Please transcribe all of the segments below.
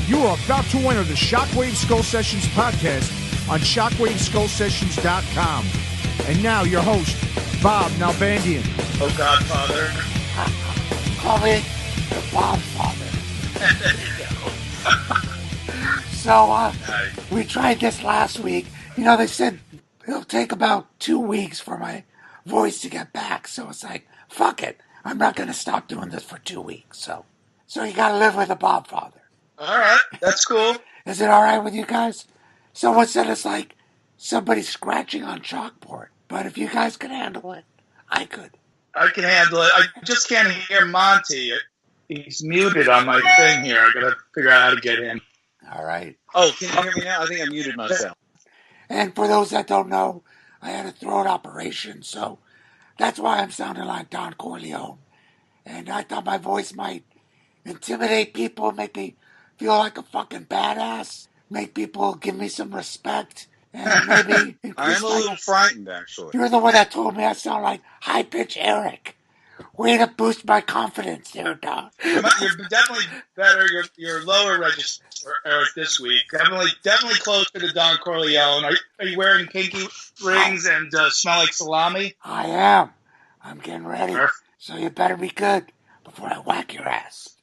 You are about to enter the Shockwave Skull Sessions podcast on shockwaveskullsessions.com. And now your host, Bob Nalbandian. Oh, Godfather. Call me the Bob Father. There you go. So, we tried this last week. You know, they said it'll take about 2 weeks for my voice to get back. So it's like, fuck it. I'm not going to stop doing this for 2 weeks. So you got to live with the Bob Father. All right, that's cool. Is it all right with you guys? Someone said it's like somebody scratching on chalkboard. But if you guys can handle it, I could. I can handle it. I just can't hear Monte. He's muted on my thing here. I got to figure out how to get in. All right. Oh, can you hear me now? I think I muted myself. And for those that don't know, I had a throat operation, so that's why I'm sounding like Don Corleone. And I thought my voice might intimidate people, make me feel like a fucking badass, make people give me some respect, and maybe I am a little frightened, actually. You're the one that told me I sound like high-pitch Eric. Way to boost my confidence there, Don. You're definitely better. You're lower register, Eric, this week. Definitely closer to Don Corleone. Are you wearing pinky rings and smell like salami? I am. I'm getting ready. So you better be good before I whack your ass.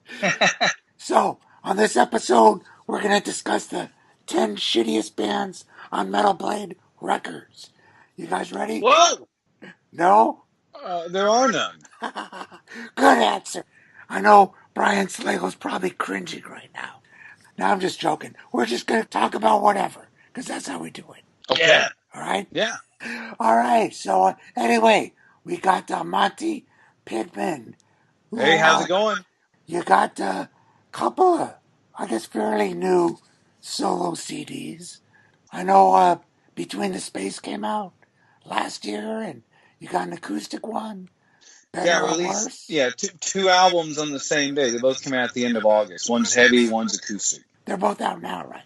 So, on this episode, we're going to discuss the 10 shittiest bands on Metal Blade Records. You guys ready? Whoa! No? There are none. Good answer. I know Brian Slagle's probably cringing right now. Now, I'm just joking. We're just going to talk about whatever, because that's how we do it. Okay. Yeah. All right? Yeah. All right. So, anyway, we got Monte, Pittman. Hey, how's it going? You got a couple of, I guess, fairly new solo CDs. I know Between the Space came out last year, and you got an acoustic one. Better or worse? Yeah, two albums on the same day. They both come out at the end of August. One's heavy, one's acoustic. They're both out now, right?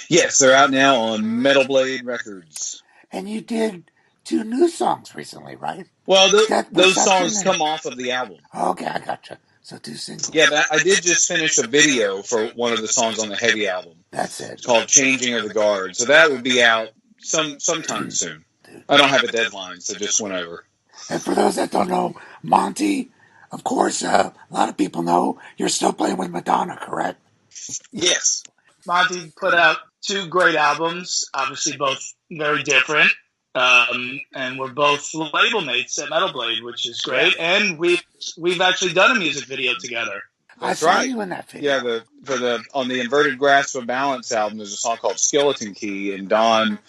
Yes, they're out now on Metal Blade Records. And you did 2 new songs recently, right? Well, those songs come off of the album. Okay, I gotcha. So 2 singles. Yeah, but I did just finish a video for one of the songs on the heavy album. That's it. It's called Changing of the Guard. So that would be out sometime soon. I don't have a deadline, so just whenever. And for those that don't know, Monte, of course, a lot of people know you're still playing with Madonna, correct? Yes. Monte put out 2 great albums, obviously both very different. And we're both label mates at Metal Blade, which is great. And we've actually done a music video together. I saw you in that video. Yeah, on the Inverted Grasp of Balance album, there's a song called Skeleton Key, and Don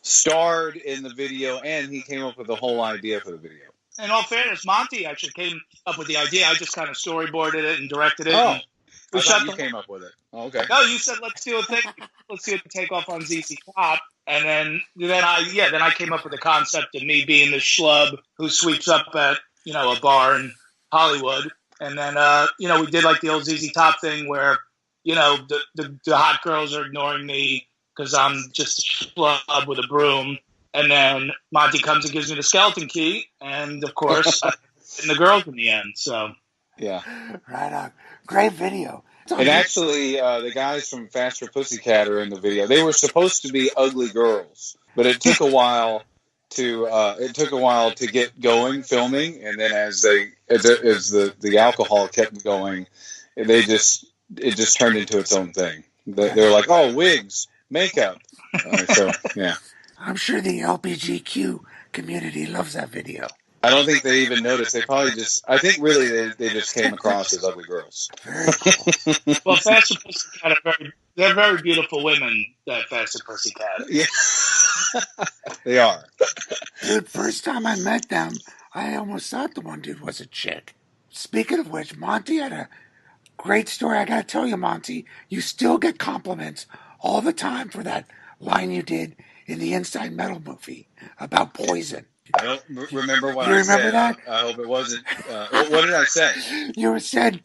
starred in the video, and he came up with the whole idea for the video. In all fairness, Monte actually came up with the idea. I just kind of storyboarded it and directed it. Oh, I thought you came up with it. Oh, okay. No, you said let's do a takeoff on ZZ Top, and then I came up with the concept of me being the schlub who sweeps up at a bar in Hollywood, and then we did like the old ZZ Top thing where the hot girls are ignoring me because I'm just a schlub with a broom. And then Monte comes and gives me the skeleton key, and of course, and the girls in the end. So, yeah, right on. Great video. And actually, the guys from Faster Pussycat are in the video. They were supposed to be ugly girls, but it took a while to get going filming, and then as the alcohol kept going, it just turned into its own thing. They were like, oh, wigs, makeup. So yeah. I'm sure the LBGQ community loves that video. I don't think they even noticed. They probably I think really they just came across as ugly girls. Very cool. Well, Faster Pussycat they're very beautiful women, that Faster Pussycat. Yeah. They are. Dude, first time I met them, I almost thought the one dude was a chick. Speaking of which, Monte had a great story. I gotta tell you, Monte, you still get compliments all the time for that line you did in the Inside Metal movie about poison. I don't remember what you I remember said. That? I hope it wasn't. What did I say? You said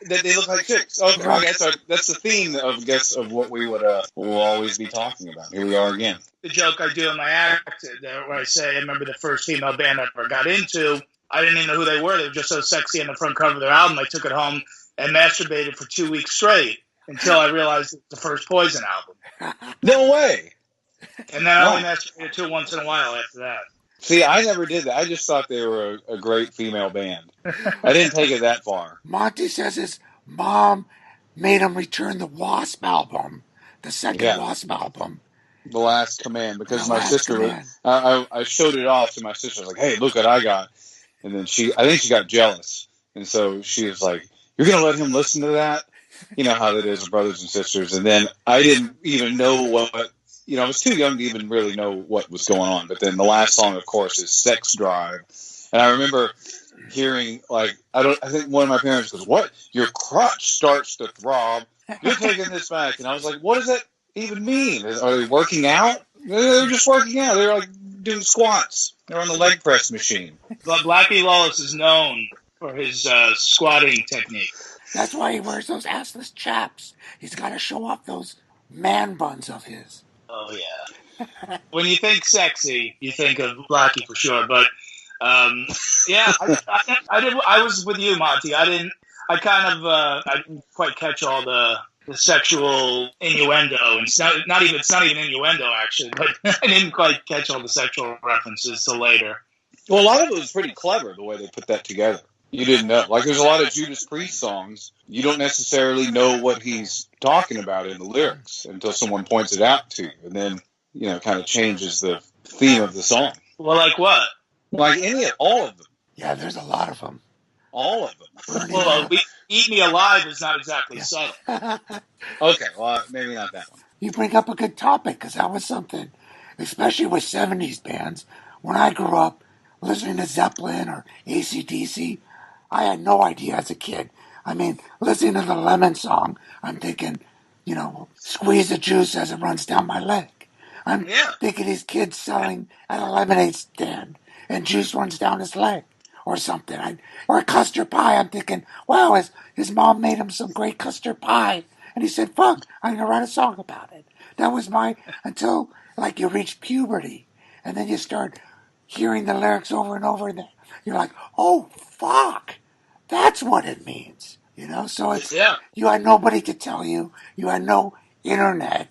that they look like chicks. Okay, I guess that's the theme of what we will always be talking about. Here we are again. The joke I do in my act, where I say, I remember the first female band I ever got into. I didn't even know who they were. They were just so sexy on the front cover of their album. I took it home and masturbated for 2 weeks straight. until I realized it's the first Poison album. No way. And then I Wow. only masturbated to it once in a while after that. See, I never did that. I just thought they were a great female band. I didn't take it that far. Monte says his mom made him return the Wasp album, the second Wasp album. The Last Command, because The my Last sister, Command. I showed it off to my sister. I was like, hey, look what I got. And then I think she got jealous. And so she was like, you're going to let him listen to that? You know how that is with brothers and sisters. And then I didn't even know what, I was too young to even really know what was going on. But then the last song, of course, is Sex Drive. And I remember hearing, like, I think one of my parents goes, what? Your crotch starts to throb. You're taking this back. And I was like, what does that even mean? Are they working out? They're just working out. They're like doing squats. They're on the leg press machine. But Blackie Lawless is known for his squatting technique. That's why he wears those assless chaps. He's got to show off those man buns of his. Oh, yeah. When you think sexy, you think of Blackie for sure. But, yeah, I was with you, Monty. I didn't quite catch all the sexual innuendo. And it's not even innuendo, actually. But I didn't quite catch all the sexual references till later. Well, a lot of it was pretty clever, the way they put that together. You didn't know. Like, there's a lot of Judas Priest songs. You don't necessarily know what he's talking about in the lyrics until someone points it out to you. And then, kind of changes the theme of the song. Well, like what? Like all of them. Yeah, there's a lot of them. All of them. Well, Eat Me Alive is not exactly subtle. Okay, well, maybe not that one. You bring up a good topic, because that was something, especially with 70s bands. When I grew up listening to Zeppelin or AC/DC, I had no idea as a kid. I mean, listening to the Lemon song, I'm thinking, squeeze the juice as it runs down my leg. I'm thinking these kids selling at a lemonade stand and juice runs down his leg or something. Or custard pie, I'm thinking, wow, his mom made him some great custard pie. And he said, fuck, I'm going to write a song about it. That was until you reach puberty. And then you start hearing the lyrics over and over, and you're like, oh, fuck, that's what it means. So it's, you had nobody to tell you. You had no internet,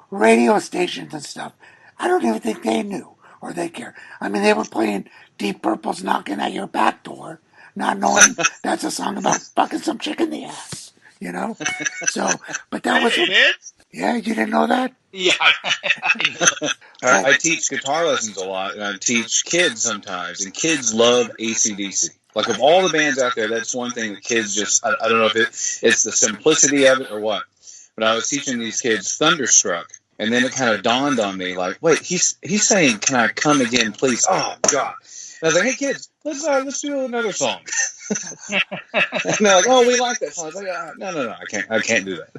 radio stations and stuff. I don't even think they knew or they cared. I mean, they were playing Deep Purple's Knocking at Your Back Door, not knowing that's a song about fucking some chick in the ass, So, but that was it. Yeah, you didn't know that? Yeah, I know. I teach guitar lessons a lot, and I teach kids sometimes, and kids love AC/DC. Like, of all the bands out there, that's one thing that kids just, I don't know if it's the simplicity of it or what, but I was teaching these kids Thunderstruck, and then it kind of dawned on me, like, wait, he's saying, can I come again, please? Oh, God. And I was like, hey, kids, let's do another song. And they're like, oh, we like that song. I was like, no, I can't do that.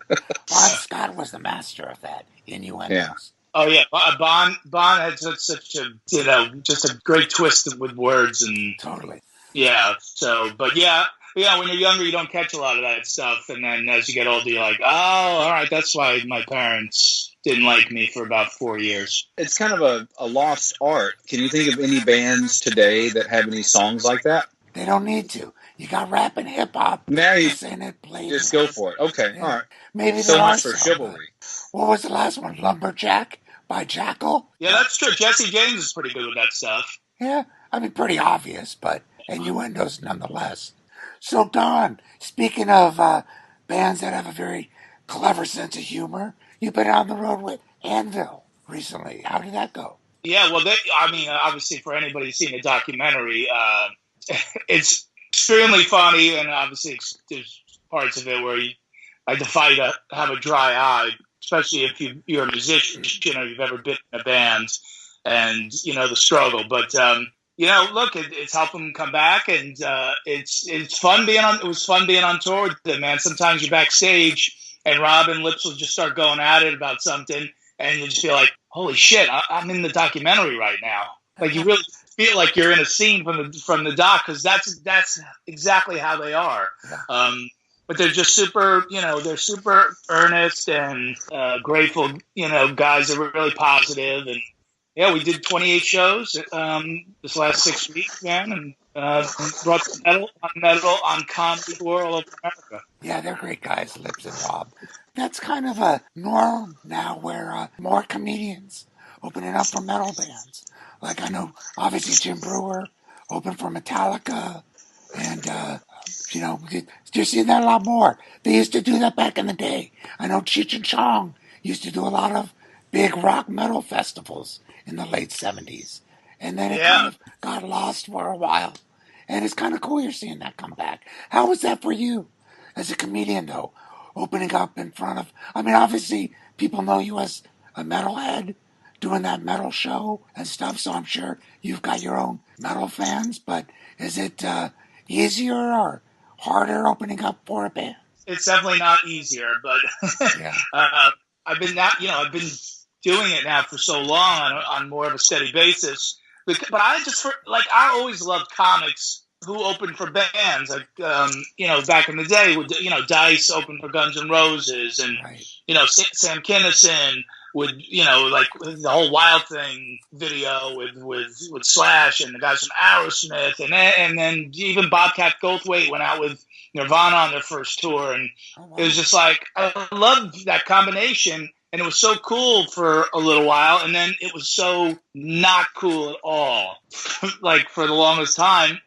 Bon Scott was the master of that innuendos. Yeah. Oh yeah, Bon had such a just a great twist with words and totally. Yeah. So, but yeah. When you're younger, you don't catch a lot of that stuff, and then as you get older, you're like, oh, all right, that's why my parents didn't like me for about 4 years. It's kind of a lost art. Can you think of any bands today that have any songs like that? They don't need to. You got rap and hip hop. Now you just go for it. Okay, yeah. All right. Maybe so much for chivalry. What was the last one? Lumberjack by Jackal? Yeah, that's true. Jesse James is pretty good with that stuff. Yeah, I mean, pretty obvious, but innuendos nonetheless. So, Don, speaking of bands that have a very clever sense of humor, you've been on the road with Anvil recently. How did that go? Yeah, well, obviously, for anybody who's seen the documentary, it's extremely funny, and obviously there's parts of it where I defy to have a dry eye, especially if you're a musician, you've ever been in a band, and the struggle. But look, it's helping them come back, and it's fun being on. It was fun being on tour with them, man. Sometimes you're backstage, and Rob and Lips will just start going at it about something, and you just feel like, holy shit, I'm in the documentary right now. Like, you really feel like you're in a scene from the doc, because that's exactly how they are. But they're just super, they're super earnest and grateful, guys that were really positive. And yeah, we did 28 shows this last 6 weeks, man. brought metal on comedy tour all over America. Yeah, they're great guys, Lips and Rob. That's kind of a norm now where more comedians opening up for metal bands. Like I know, obviously, Jim Brewer opened for Metallica, and, you're seeing that a lot more. They used to do that back in the day. I know Cheech and Chong used to do a lot of big rock metal festivals in the late 70s. And then it kind Yeah. of got lost for a while. And it's kind of cool you're seeing that come back. How was that for you as a comedian, though? Opening up in front of, I mean, obviously, people know you as a metalhead doing that metal show and stuff, so I'm sure you've got your own metal fans, but is it easier or harder opening up for a band? It's definitely not easier, but Yeah. I've been doing it now for so long on more of a steady basis. But I always loved comics who opened for bands. Like, back in the day, Dice opened for Guns N' Roses, and, Right. Sam Kinison would, like the whole Wild Thing video with Slash and the guys from Aerosmith, and then even Bobcat Goldthwait went out with Nirvana on their first tour, and it was just like, I loved that combination, and it was so cool for a little while, and then it was so not cool at all, like for the longest time.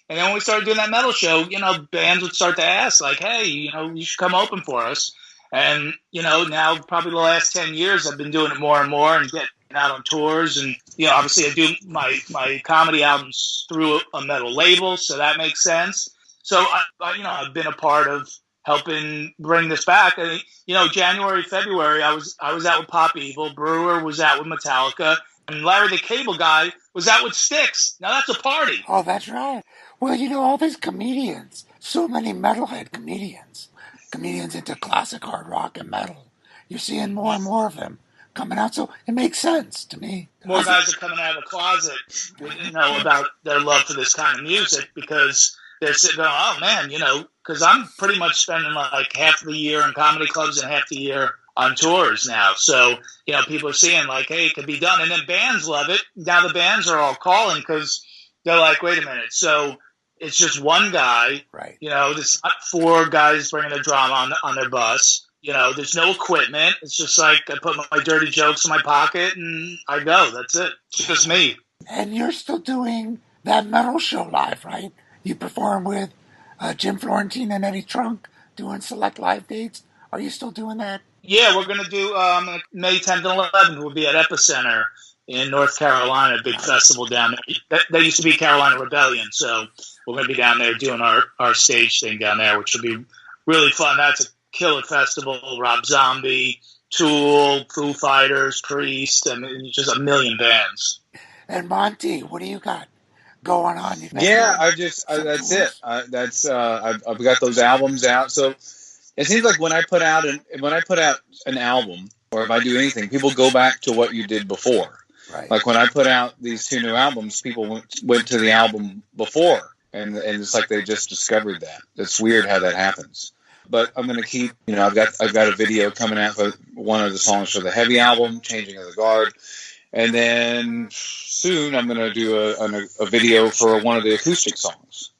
And then when we started doing that metal show, bands would start to ask, like, hey, you should come open for us. And, now probably the last 10 years, I've been doing it more and more and getting out on tours. And, obviously I do my comedy albums through a metal label, so that makes sense. So, I've been a part of helping bring this back. January, February, I was out with Pop Evil. Brewer was out with Metallica. And Larry the Cable Guy was out with Styx. Now that's a party. Oh, that's right. Well, all these comedians, so many metalhead comedians into classic hard rock and metal. You're seeing more and more of them coming out, so it makes sense to me. More guys are coming out of the closet, about their love for this kind of music, because they're sitting going, oh man, because I'm pretty much spending like half the year in comedy clubs and half the year on tours now. So, people are seeing like, hey, it could be done. And then bands love it. Now the bands are all calling because they're like, wait a minute. So it's just one guy, right? There's not four guys bringing a drum on their bus. There's no equipment. It's just like I put my dirty jokes in my pocket and I go. That's it. It's just me. And you're still doing that metal show live, right? You perform with Jim Florentine and Eddie Trunk doing select live dates. Are you still doing that? Yeah, we're going to do May 10th and 11th. We'll be at Epicenter in North Carolina, a big festival down there. That used to be Carolina Rebellion, so we're going to be down there doing our stage thing down there, which will be really fun. That's a killer festival. Rob Zombie, Tool, Foo Fighters, Priest, just a million bands. And Monte, what do you got going on? Yeah, that's it. I've got those albums out. So it seems like when I put out an album, or if I do anything, people go back to what you did before. Right. Like when I put out these two new albums, people went to the album before, and it's like they just discovered that. It's weird how that happens. But I'm going to keep, I've got a video coming out for one of the songs for the Heavy album, Changing of the Guard. And then soon I'm going to do a video for one of the acoustic songs.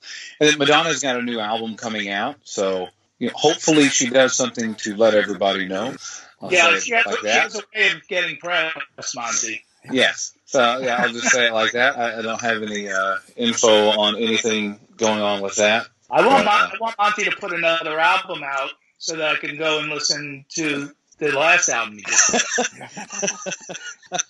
And then Madonna's got a new album coming out. So, hopefully she does something to let everybody know. She has a way of getting press, Monty. Yes. So, yeah, I'll just say it like that. I don't have any info on anything going on with that. I want Monty to put another album out so that I can go and listen to the last album he did.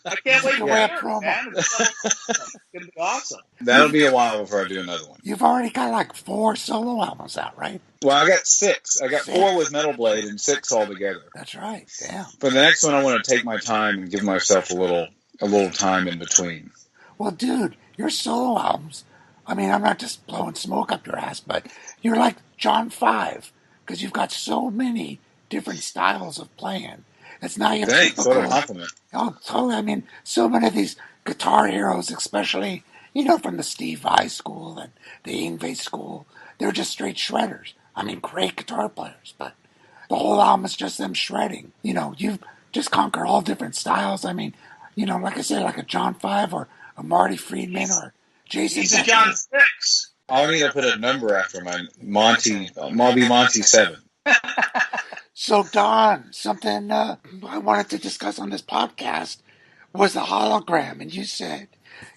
I can't wait to hear it, man. It's going to be awesome. That'll be a while before I do another one. You've already got like 4 solo albums out, right? Well, I got 6. I got 4 with Metal Blade and 6 altogether. That's right. Damn. For the next one, I want to take my time and give myself a little time in between. Well, dude, your solo albums, I mean, I'm not just blowing smoke up your ass, but you're like John 5, because you've got so many different styles of playing. It's not your Thanks. typical... What a compliment. Oh, totally. I mean, so many of these guitar heroes, especially, from the Steve Vai school and the Yngwie school, they're just straight shredders. I mean, great guitar players, but the whole album is just them shredding. You've just conquered all different styles. I mean, like I said, like a John 5 or a Marty Friedman or Jason. He's a John 6. I'll need to put a number after my Monte. I'll be Monte 7. So, Don, something I wanted to discuss on this podcast was the hologram, and you said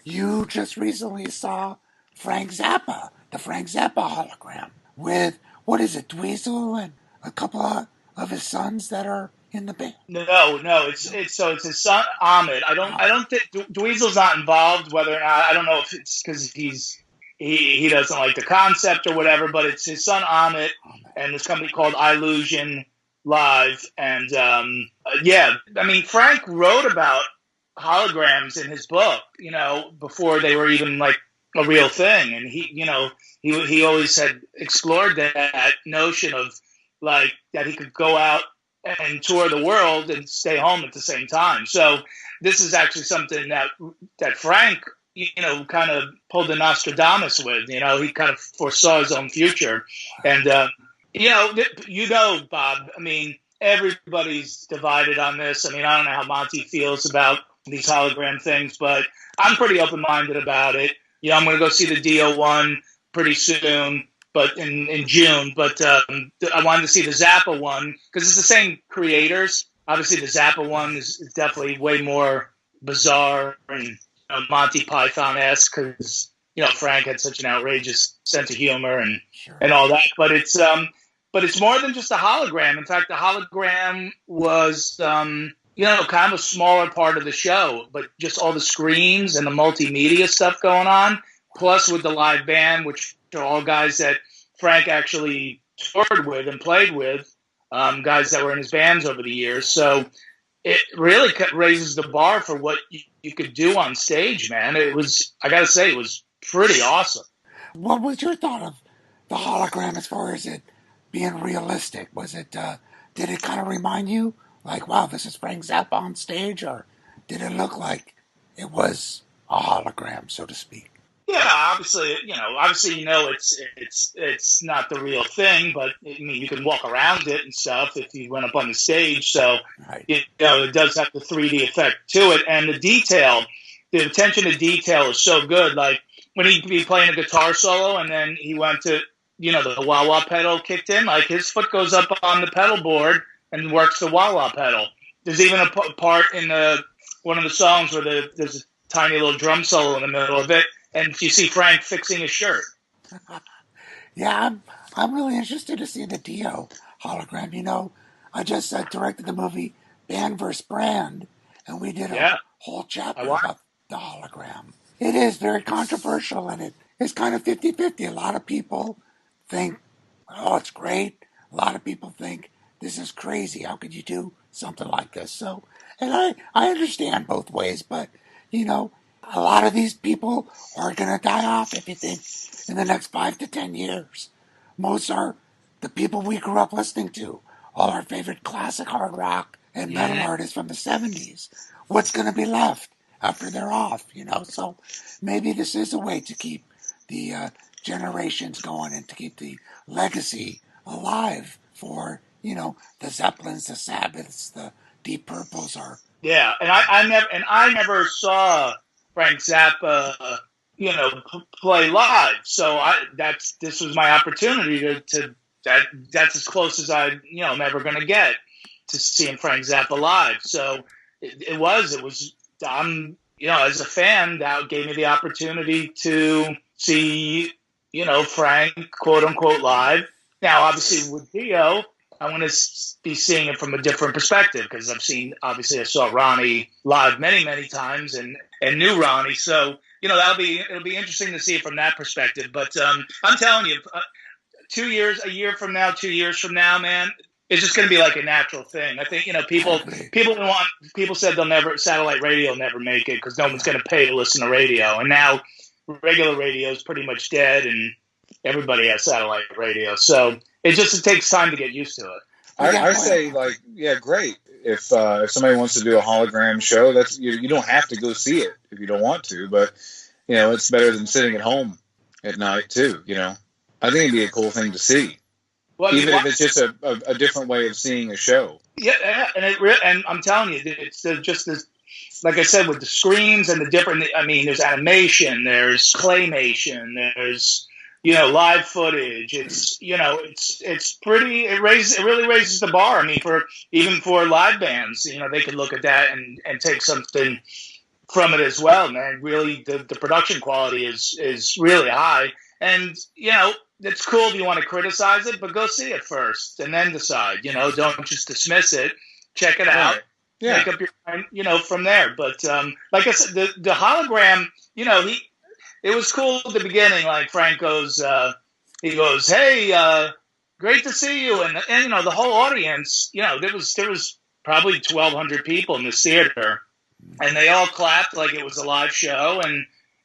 you just recently saw Frank Zappa, the Frank Zappa hologram, with, what is it, Dweezil and a couple of his sons that are in the band? No, it's his son Ahmed. I don't think Dweezil's not involved. Whether or not, I don't know if it's because he doesn't like the concept or whatever, but it's his son Ahmed and this company called Illusion Live. And yeah, I mean, Frank wrote about holograms in his book, before they were even like a real thing. And he always had explored that notion of like that he could go out and tour the world and stay home at the same time. So this is actually something that Frank, kind of pulled the Nostradamus with. He kind of foresaw his own future. And, Bob, I mean, everybody's divided on this. I mean, I don't know how Monte feels about these hologram things, but I'm pretty open-minded about it. I'm going to go see the Dio one pretty soon, but in June. But I wanted to see the Zappa one because it's the same creators. Obviously, the Zappa one is definitely way more bizarre and Monty Python-esque because Frank had such an outrageous sense of humor and all that. But it's more than just a hologram. In fact, the hologram was kind of a smaller part of the show, but just all the screens and the multimedia stuff going on, plus with the live band, which are all guys that Frank actually toured with and played with, guys that were in his bands over the years. So it really raises the bar for what you could do on stage, man. I got to say, it was pretty awesome. What was your thought of the hologram as far as it being realistic? Was it, did it kind of remind you, like, wow, this is Frank Zappa on stage, or did it look like it was a hologram, so to speak? Yeah, obviously, it's not the real thing, but I mean, you can walk around it and stuff if you went up on the stage. So, right. It does have the 3D effect to it, and the attention to detail is so good. Like when he'd be playing a guitar solo, and then he went to, the wah-wah pedal kicked in, like his foot goes up on the pedal board and works the wah-wah pedal. There's even a part in one of the songs where there's a tiny little drum solo in the middle of it, and you see Frank fixing his shirt. Yeah, I'm really interested to see the Dio hologram. I just directed the movie Band vs. Brand, and we did a whole chapter about the hologram. It is very controversial, and it is kind of 50-50. A lot of people think, oh, it's great. A lot of people think, this is crazy. How could you do something like this? So, and I understand both ways, but, a lot of these people are going to die off, if you think, in the next 5 to 10 years. Most are the people we grew up listening to, all our favorite classic hard rock and metal artists from the 70s. What's going to be left after they're off, So maybe this is a way to keep the generations going and to keep the legacy alive for, the Zeppelins, the Sabbaths, the Deep Purples are. Yeah, and I never saw Frank Zappa, play live. So this was my opportunity that's as close as I'm ever going to get to seeing Frank Zappa live. So it was, as a fan, that gave me the opportunity to see, Frank, quote unquote, live. Now, obviously with Dio, I want to be seeing it from a different perspective because I saw Ronnie live many, many times and knew Ronnie. So, it'll be interesting to see it from that perspective. But I'm telling you, 2 years, a year from now, 2 years from now, man, it's just going to be like a natural thing. I think, people said satellite radio will never make it because no one's going to pay to listen to radio. And now regular radio is pretty much dead and everybody has satellite radio. So it takes time to get used to it. I say, great. If somebody wants to do a hologram show, that's you don't have to go see it if you don't want to, but it's better than sitting at home at night too. I think it'd be a cool thing to see, even if it's just a different way of seeing a show. Yeah, and I'm telling you, it's just like I said, with the screens and the different, I mean, there's animation, there's claymation, there's, live footage. It's, it's pretty, it really raises the bar. I mean, even for live bands, they could look at that and take something from it as well, man. Really, the production quality is really high. And, it's cool if you want to criticize it, but go see it first and then decide. Don't just dismiss it. Check it out. Yeah. Make up your mind, from there. But like I said, the hologram, it was cool at the beginning. Like Frank goes, he goes, "Hey, great to see you," and the whole audience, there was probably 1,200 people in this theater, and they all clapped like it was a live show.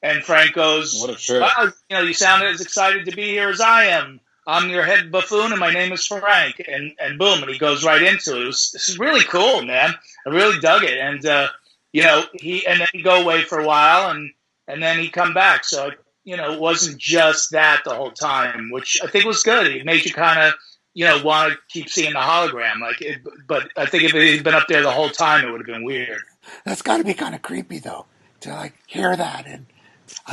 And Frank goes, "What a trip! Wow, you sound as excited to be here as I am. I'm your head buffoon, and my name is Frank." And boom, and he goes right into it. This is really cool, man. I really dug it. And then he'd go away for a while, and then he'd come back. So it wasn't just that the whole time, which I think was good. It made you kind of want to keep seeing the hologram. But I think if it had been up there the whole time, it would have been weird. That's got to be kind of creepy though, to hear that, and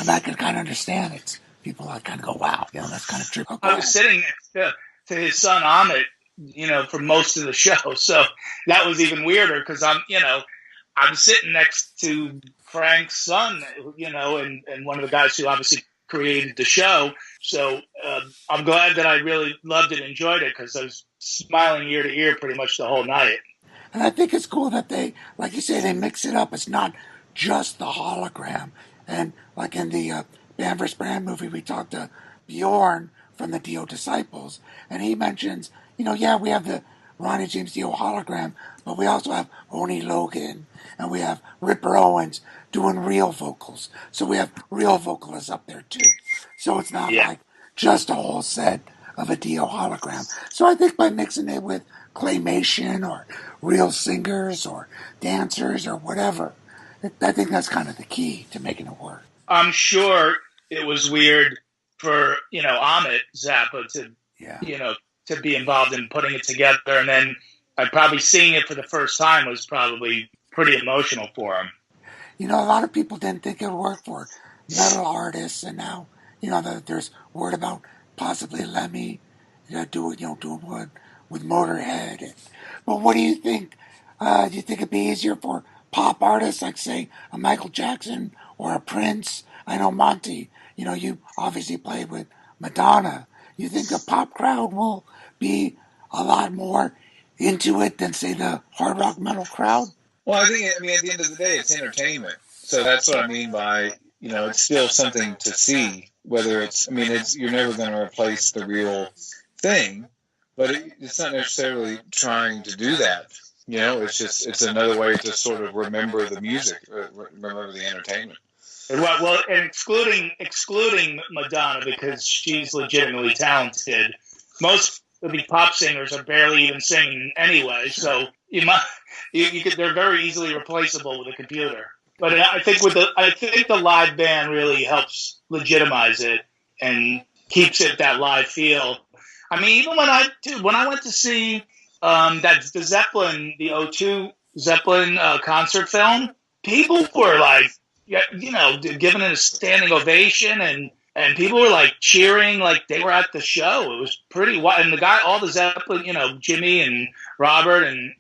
I can kind of understand it. People kind of go, "Wow, that's kind of true." I was sitting next to his son Amit, for most of the show, so that was even weirder because I'm sitting next to Frank's son, and one of the guys who obviously created the show. So I'm glad that I really loved it, enjoyed it, because I was smiling ear to ear pretty much the whole night. And I think it's cool that they, like you say, they mix it up. It's not just the hologram. And like in the Band vs. Brand movie, we talked to Bjorn from the Dio Disciples, and he mentions, we have the Ronnie James Dio hologram, but we also have Oni Logan, and we have Ripper Owens doing real vocals. So we have real vocalists up there too. So it's not like just a whole set of a Dio hologram. So I think by mixing it with claymation or real singers or dancers or whatever, I think that's kind of the key to making it work. I'm sure it was weird for, Amit Zappa to be involved in putting it together. And then probably seeing it for the first time was probably pretty emotional for him. A lot of people didn't think it would work for metal artists. And now, there's word about possibly Lemmy doing one with Motorhead. But what do you think? Do you think it'd be easier for pop artists like, say, a Michael Jackson or a Prince? I know Monte, you obviously played with Madonna. You think the pop crowd will be a lot more into it than, say, the hard rock metal crowd? Well, at the end of the day, it's entertainment. So that's what I mean by, it's still something to see. Whether you're never going to replace the real thing, but it's not necessarily trying to do that. It's another way to sort of remember the music, remember the entertainment. Well, and excluding Madonna, because she's legitimately talented. Most of the pop singers are barely even singing anyway, so they're very easily replaceable with a computer. But I think the live band really helps legitimize it and keeps it that live feel. I mean, even when I went to see the Zeppelin, the O2 Zeppelin concert film, people were like, giving it a standing ovation, and people were like cheering like they were at the show. It was pretty wild. And all the Zeppelin, Jimmy and Robert and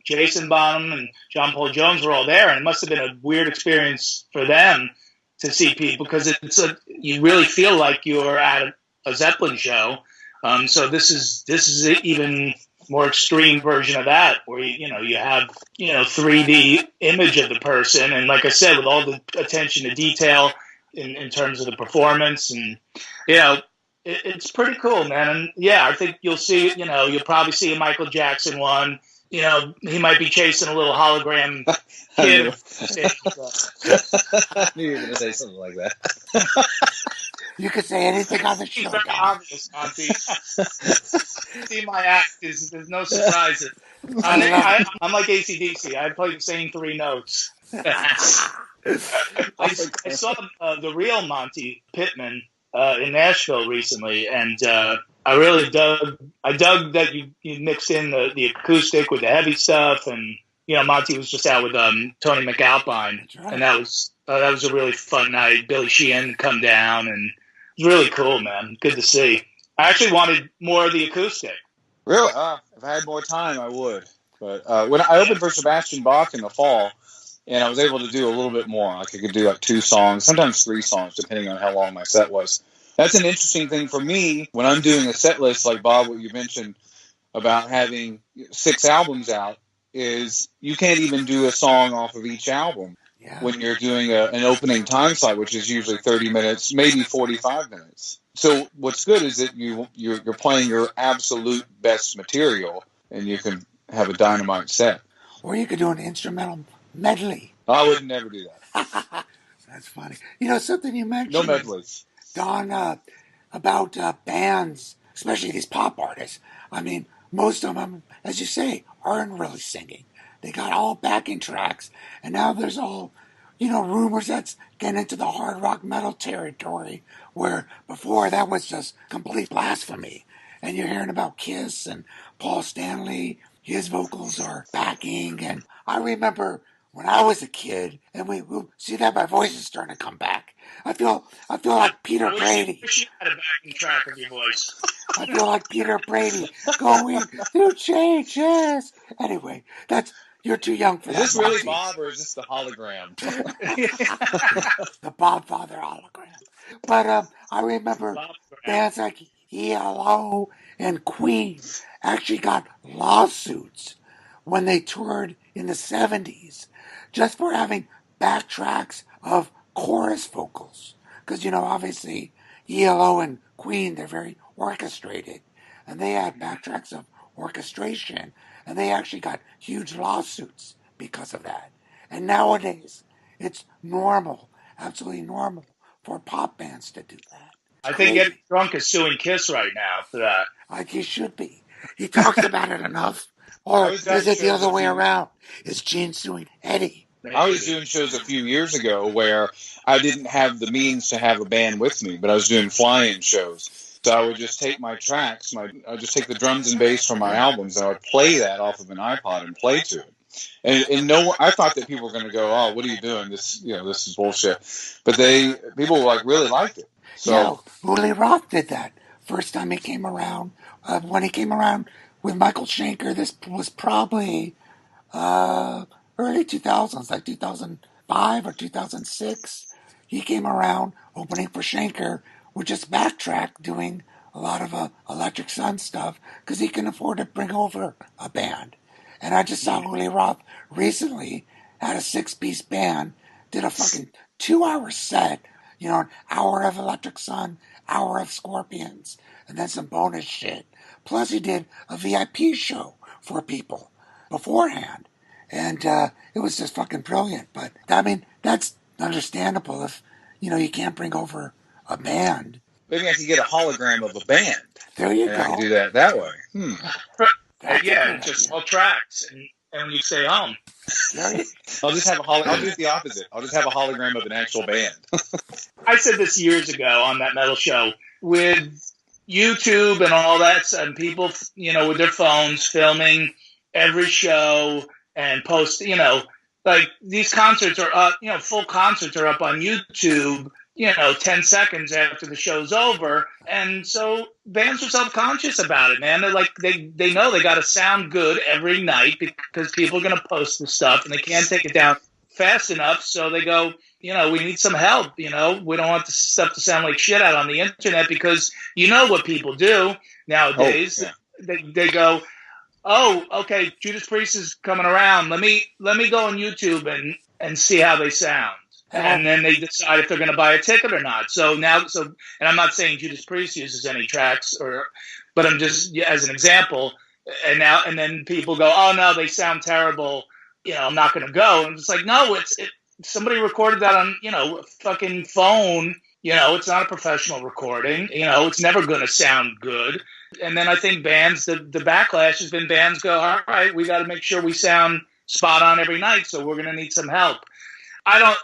Jason Bonham and John Paul Jones were all there, and it must have been a weird experience for them to see people, because you really feel like you're at a Zeppelin show. So this is an even more extreme version of that, where you have 3D image of the person, and like I said, with all the attention to detail in terms of the performance, and it's pretty cool, man. And I think you'll see, you'll probably see a Michael Jackson one. He might be chasing a little hologram kid. I knew you were going to say something like that. You could say anything on the show. Very obvious, Monte. See my act. There's no surprises. I'm like AC/DC. I play the same three notes. I saw the real Monte Pittman in Nashville recently, and I really dug that you mixed in the acoustic with the heavy stuff, and Monte was just out with Tony McAlpine, right. and that was a really fun night. Billy Sheehan come down, and it was really cool, man. Good to see. I actually wanted more of the acoustic. Really? If I had more time, I would. But when I opened for Sebastian Bach in the fall, and I was able to do a little bit more. Like I could do like 2 songs, sometimes 3 songs, depending on how long my set was. That's an interesting thing for me when I'm doing a set list, like Bob, what you mentioned about having 6 albums out, is you can't even do a song off of each album when you're doing an opening time slot, which is usually 30 minutes, maybe 45 minutes. So what's good is that you're playing your absolute best material, and you can have a dynamite set. Or you could do an instrumental medley. I would never do that. That's funny. Something you mentioned, No medleys. Don, about bands, especially these pop artists. I mean, most of them, as you say, aren't really singing. They got all backing tracks, and now there's all, rumors that's getting into the hard rock metal territory, where before that was just complete blasphemy. And you're hearing about Kiss and Paul Stanley, his vocals are backing, and I remember when I was a kid, and we see that my voice is starting to come back. I feel like Peter Brady. I wish you had a backing track of your voice. I feel like Peter Brady going through changes. Anyway, you're too young for that. Is this really Bob, or is this the hologram? The Bob Father hologram. But I remember bands like ELO and Queen actually got lawsuits when they toured in the 70s just for having backtracks of chorus vocals. Because, obviously ELO and Queen, they're very orchestrated. And they had backtracks of orchestration. And they actually got huge lawsuits because of that. And nowadays, it's normal, absolutely normal, for pop bands to do that. I think Eddie Trunk is suing Kiss right now for that. Like he should be. He talks about it enough. Or is it the other way around? Is Gene suing Eddie? I was doing shows a few years ago where I didn't have the means to have a band with me, but I was doing fly-in shows. So I would just take my tracks, I would just take the drums and bass from my albums, and I would play that off of an iPod and play to it. And I thought that people were going to go, "Oh, what are you doing? This is bullshit." But people really liked it. So Uli Roth did that first time he came around. When he came around with Michael Schenker, this was probably early 2000s, like 2005 or 2006. He came around opening for Schenker with just backtrack, doing a lot of Electric Sun stuff because he can afford to bring over a band. And I just saw Uli Roth recently had a 6-piece band, did a fucking 2-hour set, an hour of Electric Sun, hour of Scorpions, and then some bonus shit. Plus he did a VIP show for people beforehand. And it was just fucking brilliant. But, I mean, that's understandable if, you can't bring over a band. Maybe I could get a hologram of a band. There you go. I can do that way. Just all tracks, and when you stay home. I'll just have I'll do the opposite. I'll just have a hologram of an actual band. I said this years ago on that metal show with YouTube and all that, and people, with their phones filming every show and post, like these concerts are up, full concerts are up on YouTube, 10 seconds after the show's over. And so bands are self-conscious about it, man. They're like, they know they got to sound good every night because people are going to post the stuff and they can't take it down fast enough. So they go, we need some help. We don't want the stuff to sound like shit out on the internet because what people do nowadays. They go, oh, okay, Judas Priest is coming around. Let me go on YouTube and see how they sound. And then they decide if they're going to buy a ticket or not. And I'm not saying Judas Priest uses any tracks, but I'm just as an example. And then people go, oh no, they sound terrible. I'm not going to go. And it's like, no, somebody recorded that on a fucking phone. It's not a professional recording. It's never going to sound good. And then I think bands, the backlash has been bands go, all right, we got to make sure we sound spot on every night, so we're going to need some help.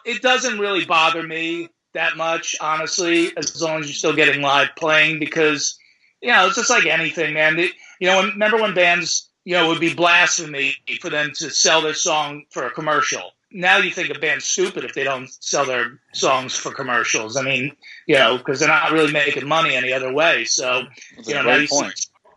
It doesn't really bother me that much, honestly, as long as you're still getting live playing because, it's just like anything, man. Remember when bands, it would be blasphemy for them to sell their song for a commercial. Now you think a band's stupid if they don't sell their songs for commercials. I mean, because they're not really making money any other way. So, now you see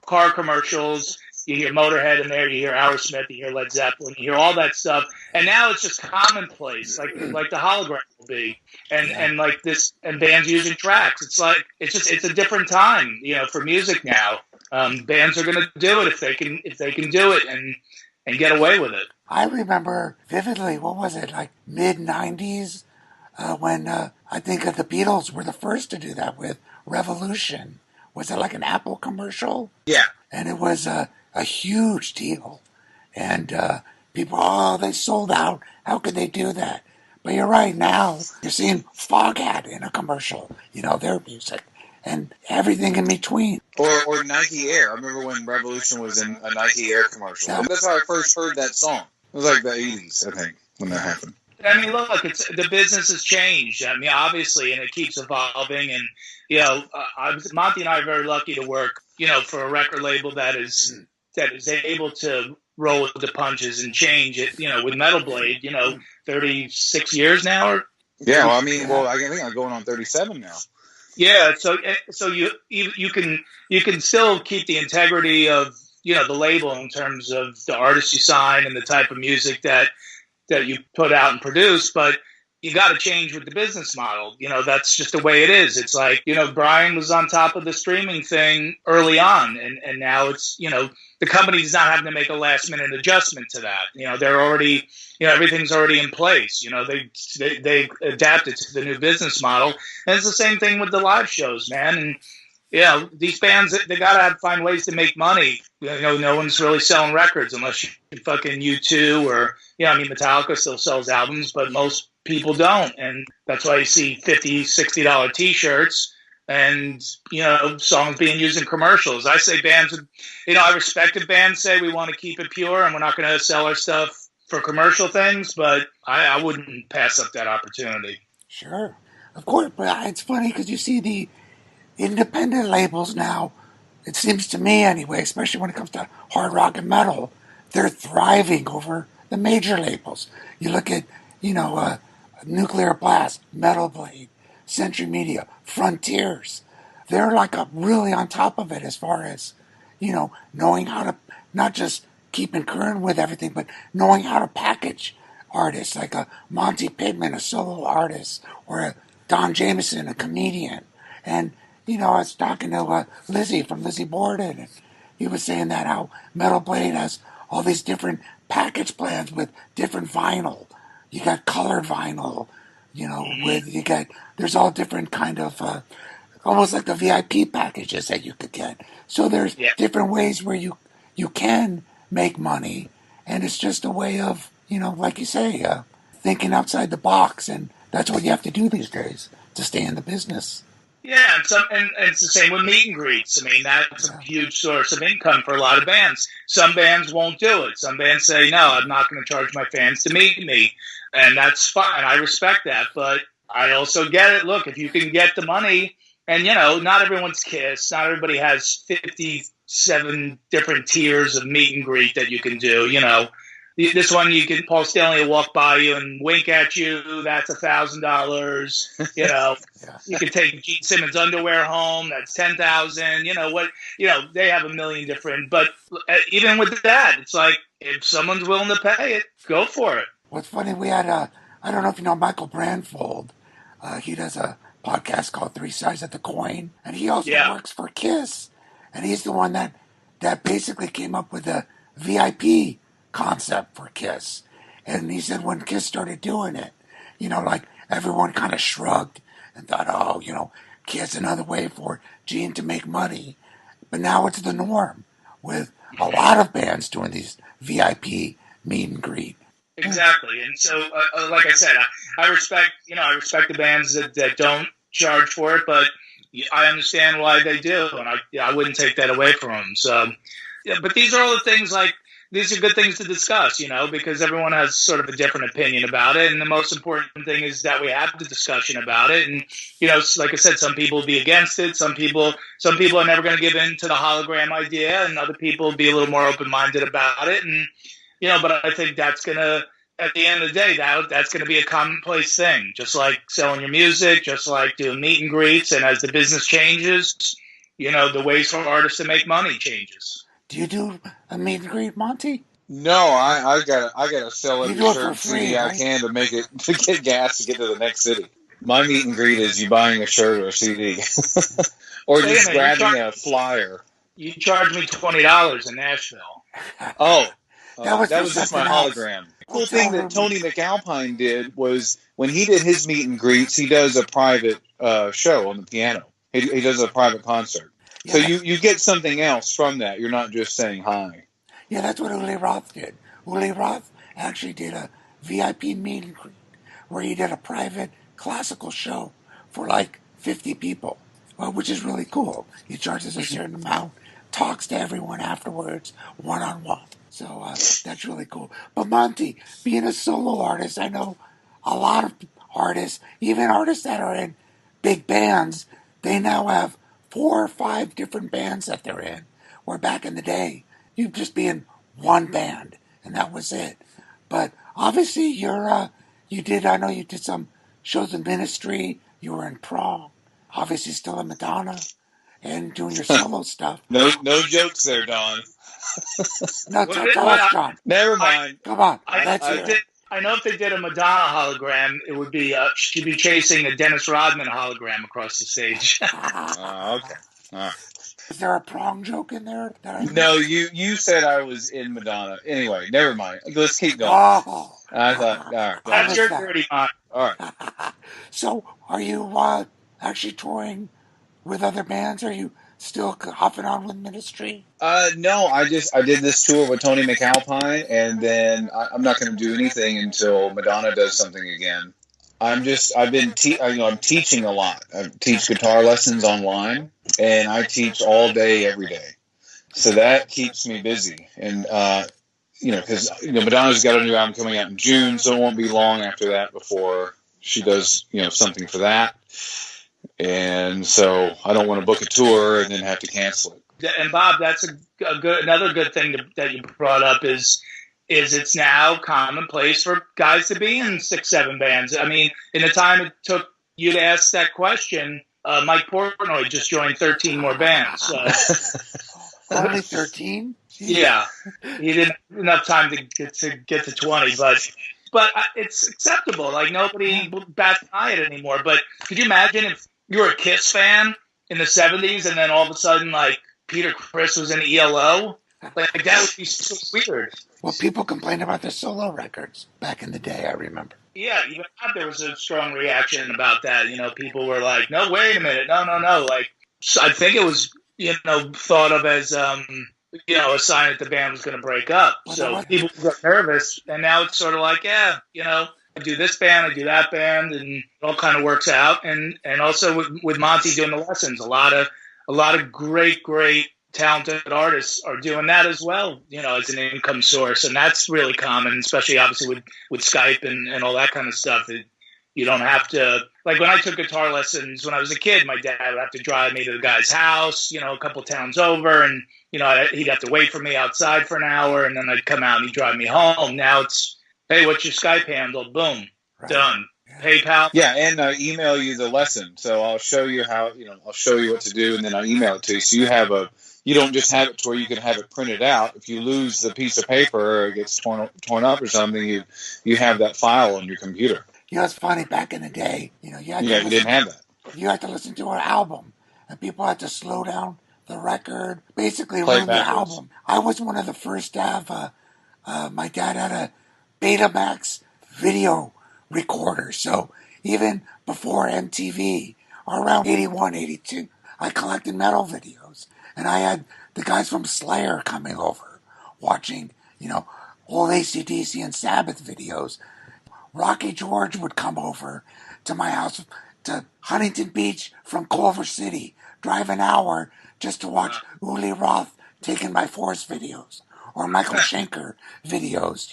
car commercials, you hear Motorhead in there, you hear Aerosmith, you hear Led Zeppelin, you hear all that stuff, and now it's just commonplace, like the hologram will be, and like this, and bands using tracks. It's a different time, for music now. Bands are going to do it if they can do it and get away with it. I remember vividly, what was it, like mid-90s, when I think the Beatles were the first to do that with Revolution. Was it like an Apple commercial? Yeah. And it was a huge deal. And people, they sold out. How could they do that? But you're right, now you're seeing Foghat in a commercial, their music. And everything in between. Or Nike Air. I remember when Revolution was in a Nike Air commercial. Yeah. That's how I first heard that song. It was like the 80s, I think, when that happened. I mean, look, the business has changed. I mean, obviously, and it keeps evolving. And, Monte and I are very lucky to work, for a record label that is able to roll with the punches and change it, with Metal Blade, 36 years now. Yeah, well, I think I'm going on 37 now. Yeah, so you can still keep the integrity of the label in terms of the artists you sign and the type of music that you put out and produce, but you got to change with the business model. That's just the way it is. It's like, Brian was on top of the streaming thing early on, and now it's, the company's not having to make a last minute adjustment to that. They're already, everything's already in place. They adapted to the new business model, and it's the same thing with the live shows, man. And these bands, they gotta find ways to make money. No one's really selling records unless you fucking U2 or Metallica still sells albums, but most people don't, and that's why you see $50, $60 T-shirts and songs being used in commercials. I say bands, I respect if bands say we want to keep it pure and we're not going to sell our stuff for commercial things, but I wouldn't pass up that opportunity. Sure, of course, but it's funny because you see the independent labels now, it seems to me anyway, especially when it comes to hard rock and metal, they're thriving over the major labels. You look at, Nuclear Blast, Metal Blade, Century Media, Frontiers. They're like really on top of it as far as, knowing how to not just keeping current with everything, but knowing how to package artists like a Monte Pittman, a solo artist, or a Don Jamieson, a comedian. And I was talking to Lizzie from Lizzie Borden, and he was saying that how Metal Blade has all these different package plans with different vinyl. You got colored vinyl, there's all different kind of, almost like the VIP packages that you could get. So there's different ways where you can make money, and it's just a way of, like you say, thinking outside the box, and that's what you have to do these days to stay in the business. Yeah, and it's the same with meet and greets. I mean, that's a huge source of income for a lot of bands. Some bands won't do it. Some bands say, no, I'm not going to charge my fans to meet me. And that's fine. I respect that. But I also get it. Look, if you can get the money, and, not everyone's Kiss. Not everybody has 57 different tiers of meet and greet that you can do, This one, Paul Stanley will walk by you and wink at you. That's $1,000. You can take Gene Simmons underwear home. That's $10,000. They have a million different. But even with that, it's like if someone's willing to pay it, go for it. What's funny, we had I don't know if you know Michael Brandfold. He does a podcast called Three Sides of the Coin, and he also works for Kiss. And he's the one that basically came up with the VIP concept for Kiss. And he said when Kiss started doing it, like everyone kind of shrugged and thought, Kiss, another way for Gene to make money. But now it's the norm with a lot of bands doing these VIP meet and greet. Exactly. And so, like I said, I respect the bands that don't charge for it, but I understand why they do. And I wouldn't take that away from them. So, but these are all the things like, these are good things to discuss, because everyone has sort of a different opinion about it. And the most important thing is that we have the discussion about it. And, like I said, some people will be against it. Some people are never going to give in to the hologram idea, and other people will be a little more open-minded about it. And, but I think that's going to, at the end of the day, that's going to be a commonplace thing, just like selling your music, just like doing meet and greets. And as the business changes, the ways for artists to make money changes. Do you do a meet and greet, Monte? No, I gotta sell every do it shirt for and free, CD right? I can to make it to get gas to get to the next city. My meet and greet is you buying a shirt or a CD, or just grabbing a flyer. You charged me $20 in Nashville. Oh, that was just my hologram. The cool thing that Tony McAlpine did was when he did his meet and greets, he does a private show on the piano. He does a private concert. Yeah, so you get something else from that. You're not just saying hi. Yeah, that's what Uli Roth did. Uli Roth actually did a VIP meet and greet where he did a private classical show for like 50 people, which is really cool. He charges a certain amount, talks to everyone afterwards, one-on-one. So that's really cool. But Monte, being a solo artist, I know a lot of artists, even artists that are in big bands, they now have 4 or 5 different bands that they're in. Where back in the day, you'd just be in one band, and that was it. But obviously, I know you did some shows in Ministry. You were in Prom. Obviously, still in Madonna, and doing your solo stuff. No jokes there, Don. No, tell us, John. Never mind. Come on, I know if they did a Madonna hologram, it would be she'd be chasing a Dennis Rodman hologram across the stage. Okay. All right. Is there a prong joke in there? No, you said I was in Madonna. Anyway, never mind. Let's keep going. Oh. I thought, all right. That's your dirty mind. All right. So, are you actually touring with other bands? Are you still off and on with Ministry? No, I did this tour with Tony McAlpine, and then I'm not going to do anything until Madonna does something again. I'm teaching a lot. I teach guitar lessons online, and I teach all day, every day. So that keeps me busy. And, because, Madonna's got a new album coming out in June, so it won't be long after that before she does, something for that. And so I don't want to book a tour and then have to cancel it. And Bob, that's another good thing that you brought up is it's now commonplace for guys to be in 6-7 bands. I mean, in the time it took you to ask that question, Mike Portnoy just joined 13 more bands. So. Only 13? Yeah, he didn't have enough time to get to 20, but it's acceptable. Like nobody bats an eye at it anymore. But could you imagine if you were a Kiss fan in the 70s and then all of a sudden like Peter Criss was in ELO? Like that would be so weird. Well, people complained about the solo records back in the day, I remember. Yeah, even there was a strong reaction about that. People were like, no, wait a minute. No. Like, I think it was, thought of as, a sign that the band was going to break up. So people got nervous. And now it's sort of like, I do this band, I do that band, and it all kind of works out. And also with Monte doing the lessons, a lot of great talented artists are doing that as well, as an income source. And that's really common, especially obviously with Skype and all that kind of stuff. You don't have to, like when I took guitar lessons when I was a kid, my dad would have to drive me to the guy's house, a couple towns over, and, he'd have to wait for me outside for an hour, and then I'd come out and he'd drive me home. Now it's, hey, what's your Skype handle? Boom, done. PayPal. Yeah, and I email you the lesson. So I'll show you how, I'll show you what to do, and then I'll email it to you. So you don't just have it to where you can have it printed out. If you lose the piece of paper or it gets torn up or something, you have that file on your computer. It's funny, back in the day, you didn't have that. You had to listen to an album, and people had to slow down the record, basically ruin the album. I was one of the first to have, my dad had a Betamax video recorder, so even before MTV, around 81, 82, I collected metal videos, and I had the guys from Slayer coming over, watching, old AC/DC and Sabbath videos. Rocky George would come over to my house, to Huntington Beach from Culver City, drive an hour just to watch Uli Roth taken by force videos. or Michael Schenker videos,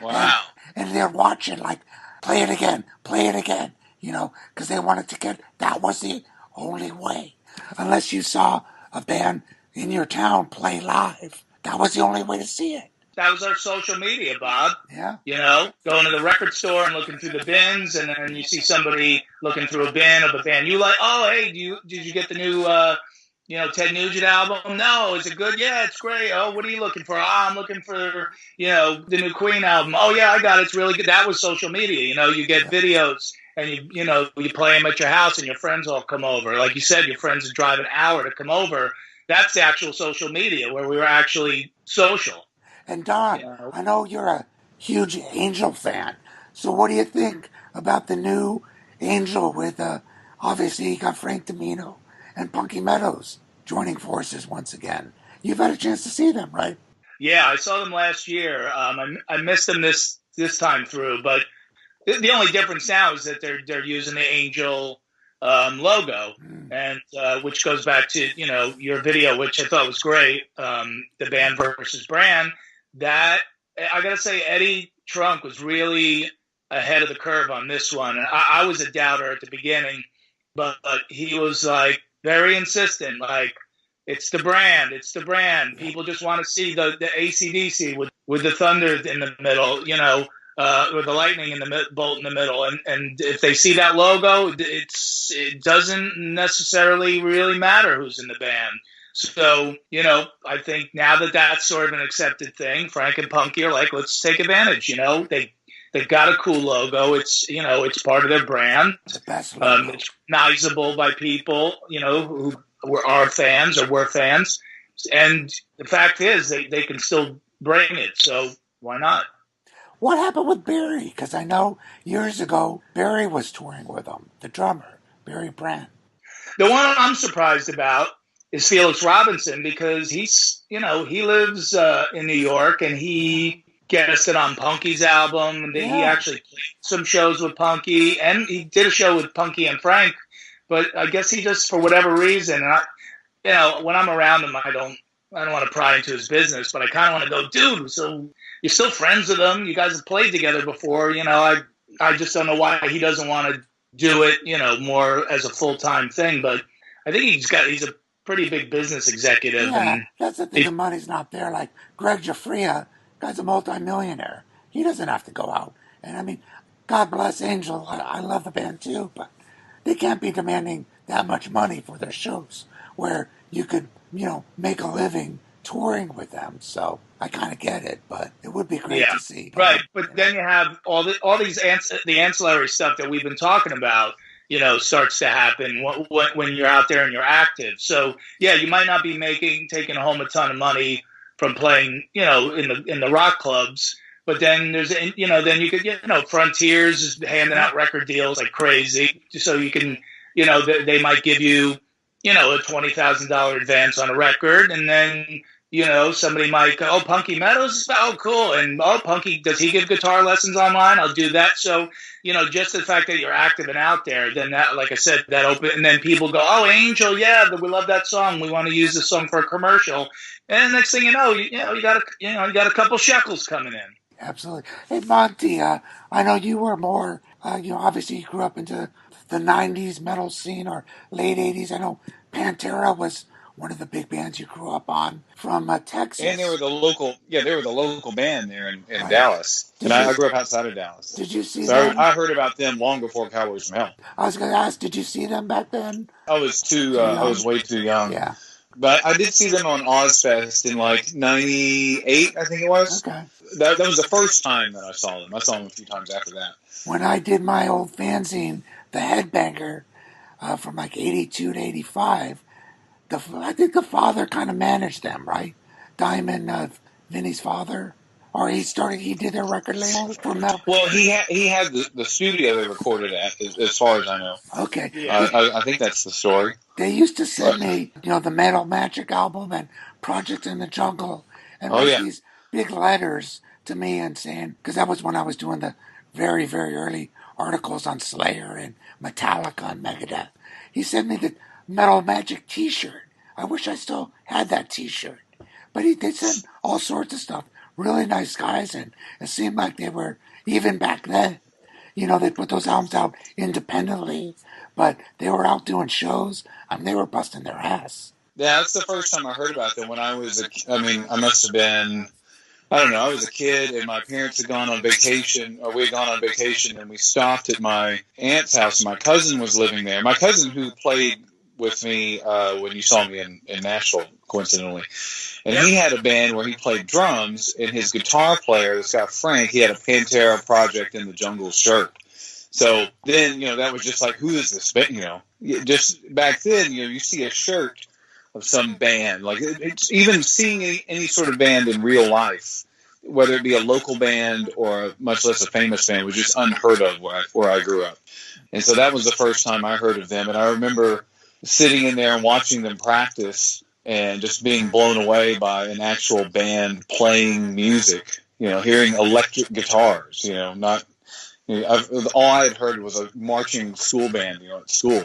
Wow. And they'd watch it like, play it again, because they wanted to get, that was the only way. Unless you saw a band in your town play live, that was the only way to see it. That was our social media, Bob. Yeah. Going to the record store and looking through the bins, and then you see somebody looking through a bin of a band you like. Oh, hey, did you get the new, Ted Nugent album? No, is it good? Yeah, it's great. Oh, what are you looking for? Oh, I'm looking for, the new Queen album. Oh, yeah, I got it. It's really good. That was social media. You get videos, and you play them at your house, and your friends all come over. Like you said, your friends would drive an hour to come over. That's the actual social media where we were actually social. And Don, I know you're a huge Angel fan. So what do you think about the new Angel with, obviously you got Frank Domino and Punky Meadows joining forces once again? You've had a chance to see them, right? Yeah, I saw them last year. I missed them this time through, but the only difference now is that they're using the Angel logo, and which goes back to your video, which I thought was great. The band versus brand. That I gotta say, Eddie Trunk was really ahead of the curve on this one. I was a doubter at the beginning, but he was like very insistent. Like, it's the brand. People just want to see the AC/DC with the thunder in the middle, with the lightning in the bolt in the middle. And if they see that logo, it doesn't necessarily really matter who's in the band. So, I think now that that's sort of an accepted thing, Frank and Punky are like, let's take advantage. They've got a cool logo. It's part of their brand. The best logo. It's recognizable by people, who are fans or were fans. And the fact is they can still bring it. So why not? What happened with Barry? Because I know years ago, Barry was touring with them, the drummer, Barry Brand. The one I'm surprised about is Felix Robinson, because he's, he lives in New York, and he guested on Punky's album. Yeah. He actually played some shows with Punky, and he did a show with Punky and Frank. But I guess he just, for whatever reason, when I'm around him, I don't want to pry into his business, but I kind of want to go, dude, so you're still friends with him. You guys have played together before. I just don't know why he doesn't want to do it, more as a full-time thing. But I think he's a pretty big business executive. Yeah, and that's the thing. The money's not there. Like Greg Giuffria, guy's a multimillionaire. He doesn't have to go out. And I mean, God bless Angel. I love the band too, but they can't be demanding that much money for their shows where you could, make a living touring with them. So I kind of get it, but it would be great to see. Right, but then you have all these the ancillary stuff that we've been talking about. Starts to happen when you're out there and you're active. So yeah, you might not be taking home a ton of money from playing, in the rock clubs. But then then you could, Frontiers is handing out record deals like crazy. So you can, they might give you, a $20,000 advance on a record, and then, somebody might go, oh, Punky Meadows, oh, cool. And, oh, Punky, does he give guitar lessons online? I'll do that. So, just the fact that you're active and out there, then that, like I said, that open, and then people go, oh, Angel, yeah, we love that song. We want to use this song for a commercial. And next thing you know, you got a couple shekels coming in. Absolutely. Hey, Monte, I know you were more, obviously you grew up into the 90s metal scene or late 80s. I know Pantera was one of the big bands you grew up on from Texas. And they were the local band there in Dallas. I grew up outside of Dallas. Did you see them? I heard about them long before Cowboys from Hell. I was going to ask, did you see them back then? I was way too young. Yeah. But I did see them on Ozfest in like 98, I think it was. Okay. That was the first time that I saw them. I saw them a few times after that. When I did my old fanzine, The Headbanger, from like 82 to 85, I think the father kind of managed them, right? Diamond, Vinny's father. Or he did their record label for metal. Well, he had the studio they recorded at, as far as I know. Okay. Yeah. I think that's the story. They used to send me, the Metal Magic album and Project in the Jungle and write these big letters to me and saying, because that was when I was doing the very, very early articles on Slayer and Metallica and Megadeth. He sent me the Metal Magic t-shirt. I wish I still had that t-shirt. But they said all sorts of stuff. Really nice guys, and it seemed like they were, even back then, they put those albums out independently, but they were out doing shows. I mean, they were busting their ass. Yeah, that's the first time I heard about them when I was I must have been, I don't know, I was a kid and my parents had gone on vacation, or we had gone on vacation, and we stopped at my aunt's house. My cousin was living there. My cousin who played with me when you saw me in Nashville, coincidentally. And he had a band where he played drums, and his guitar player, this guy Frank, he had a Pantera Project in the Jungle shirt. So then, that was just like, who is this band? Just back then, you see a shirt of some band. Like, it's even seeing any sort of band in real life, whether it be a local band or much less a famous band, was just unheard of where I grew up. And so that was the first time I heard of them. And I remember sitting in there and watching them practice and just being blown away by an actual band playing music, hearing electric guitars, not, all I had heard was a marching school band, at school.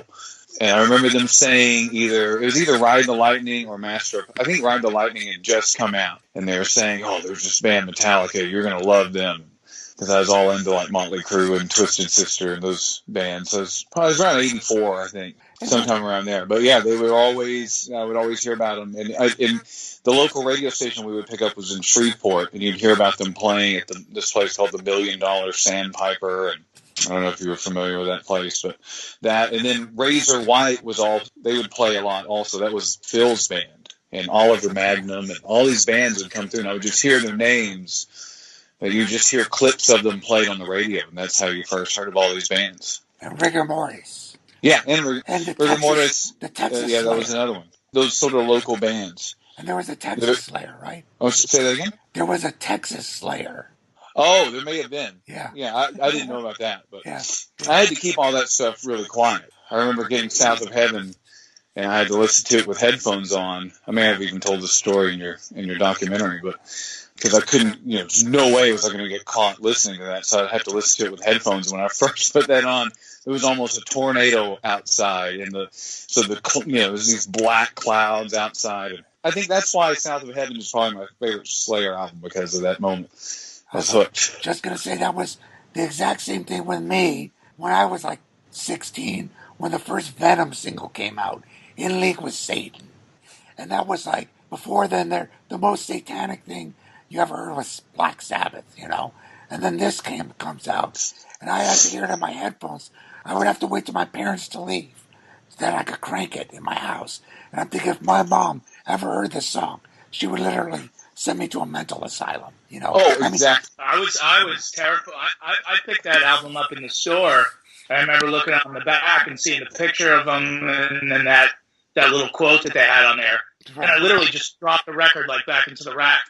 And I remember them saying it was either Ride the Lightning or Master. I think Ride the Lightning had just come out, and they were saying, "Oh, there's this band Metallica. You're gonna love them." Because I was all into like Motley Crue and Twisted Sister and those bands. So it was around '84, I think, sometime around there. But yeah, I would always hear about them. And in the local radio station we would pick up was in Shreveport, and you'd hear about them playing at this place called the $1 Million Sandpiper. And I don't know if you were familiar with that place, but that, and then Razor White they would play a lot also. That was Phil's band, and Oliver Magnum, and all these bands would come through, and I would just hear their names. But you just hear clips of them played on the radio, and that's how you first heard of all these bands. And Rigor Mortis. Yeah, and Rigor Mortis. The Texas yeah, Slayer. That was another one. Those sort of local bands. And there was a Texas Slayer, right? Oh, say that again? There was a Texas Slayer. Oh, there may have been. Yeah. Yeah, I didn't know about that. But yeah. I had to keep all that stuff really quiet. I remember getting South of Heaven, and I had to listen to it with headphones on. I may have even told the story in your documentary, but because I couldn't, there's no way was I going to get caught listening to that, so I'd have to listen to it with headphones. When I first put that on, there was almost a tornado outside, and there was these black clouds outside. And I think that's why South of Heaven is probably my favorite Slayer album, because of that moment. I was hooked. Just going to say that was the exact same thing with me when I was like 16, when the first Venom single came out, In League with Satan. And that was like, before then, the most satanic thing you ever heard was Black Sabbath, And then this comes out, and I had to hear it in my headphones. I would have to wait till my parents to leave so that I could crank it in my house. And I'm thinking, if my mom ever heard this song, she would literally send me to a mental asylum, Oh, exactly. I was terrified. I picked that album up in the store. I remember looking on the back and seeing the picture of them, and then that little quote that they had on there. And I literally just dropped the record like back into the rack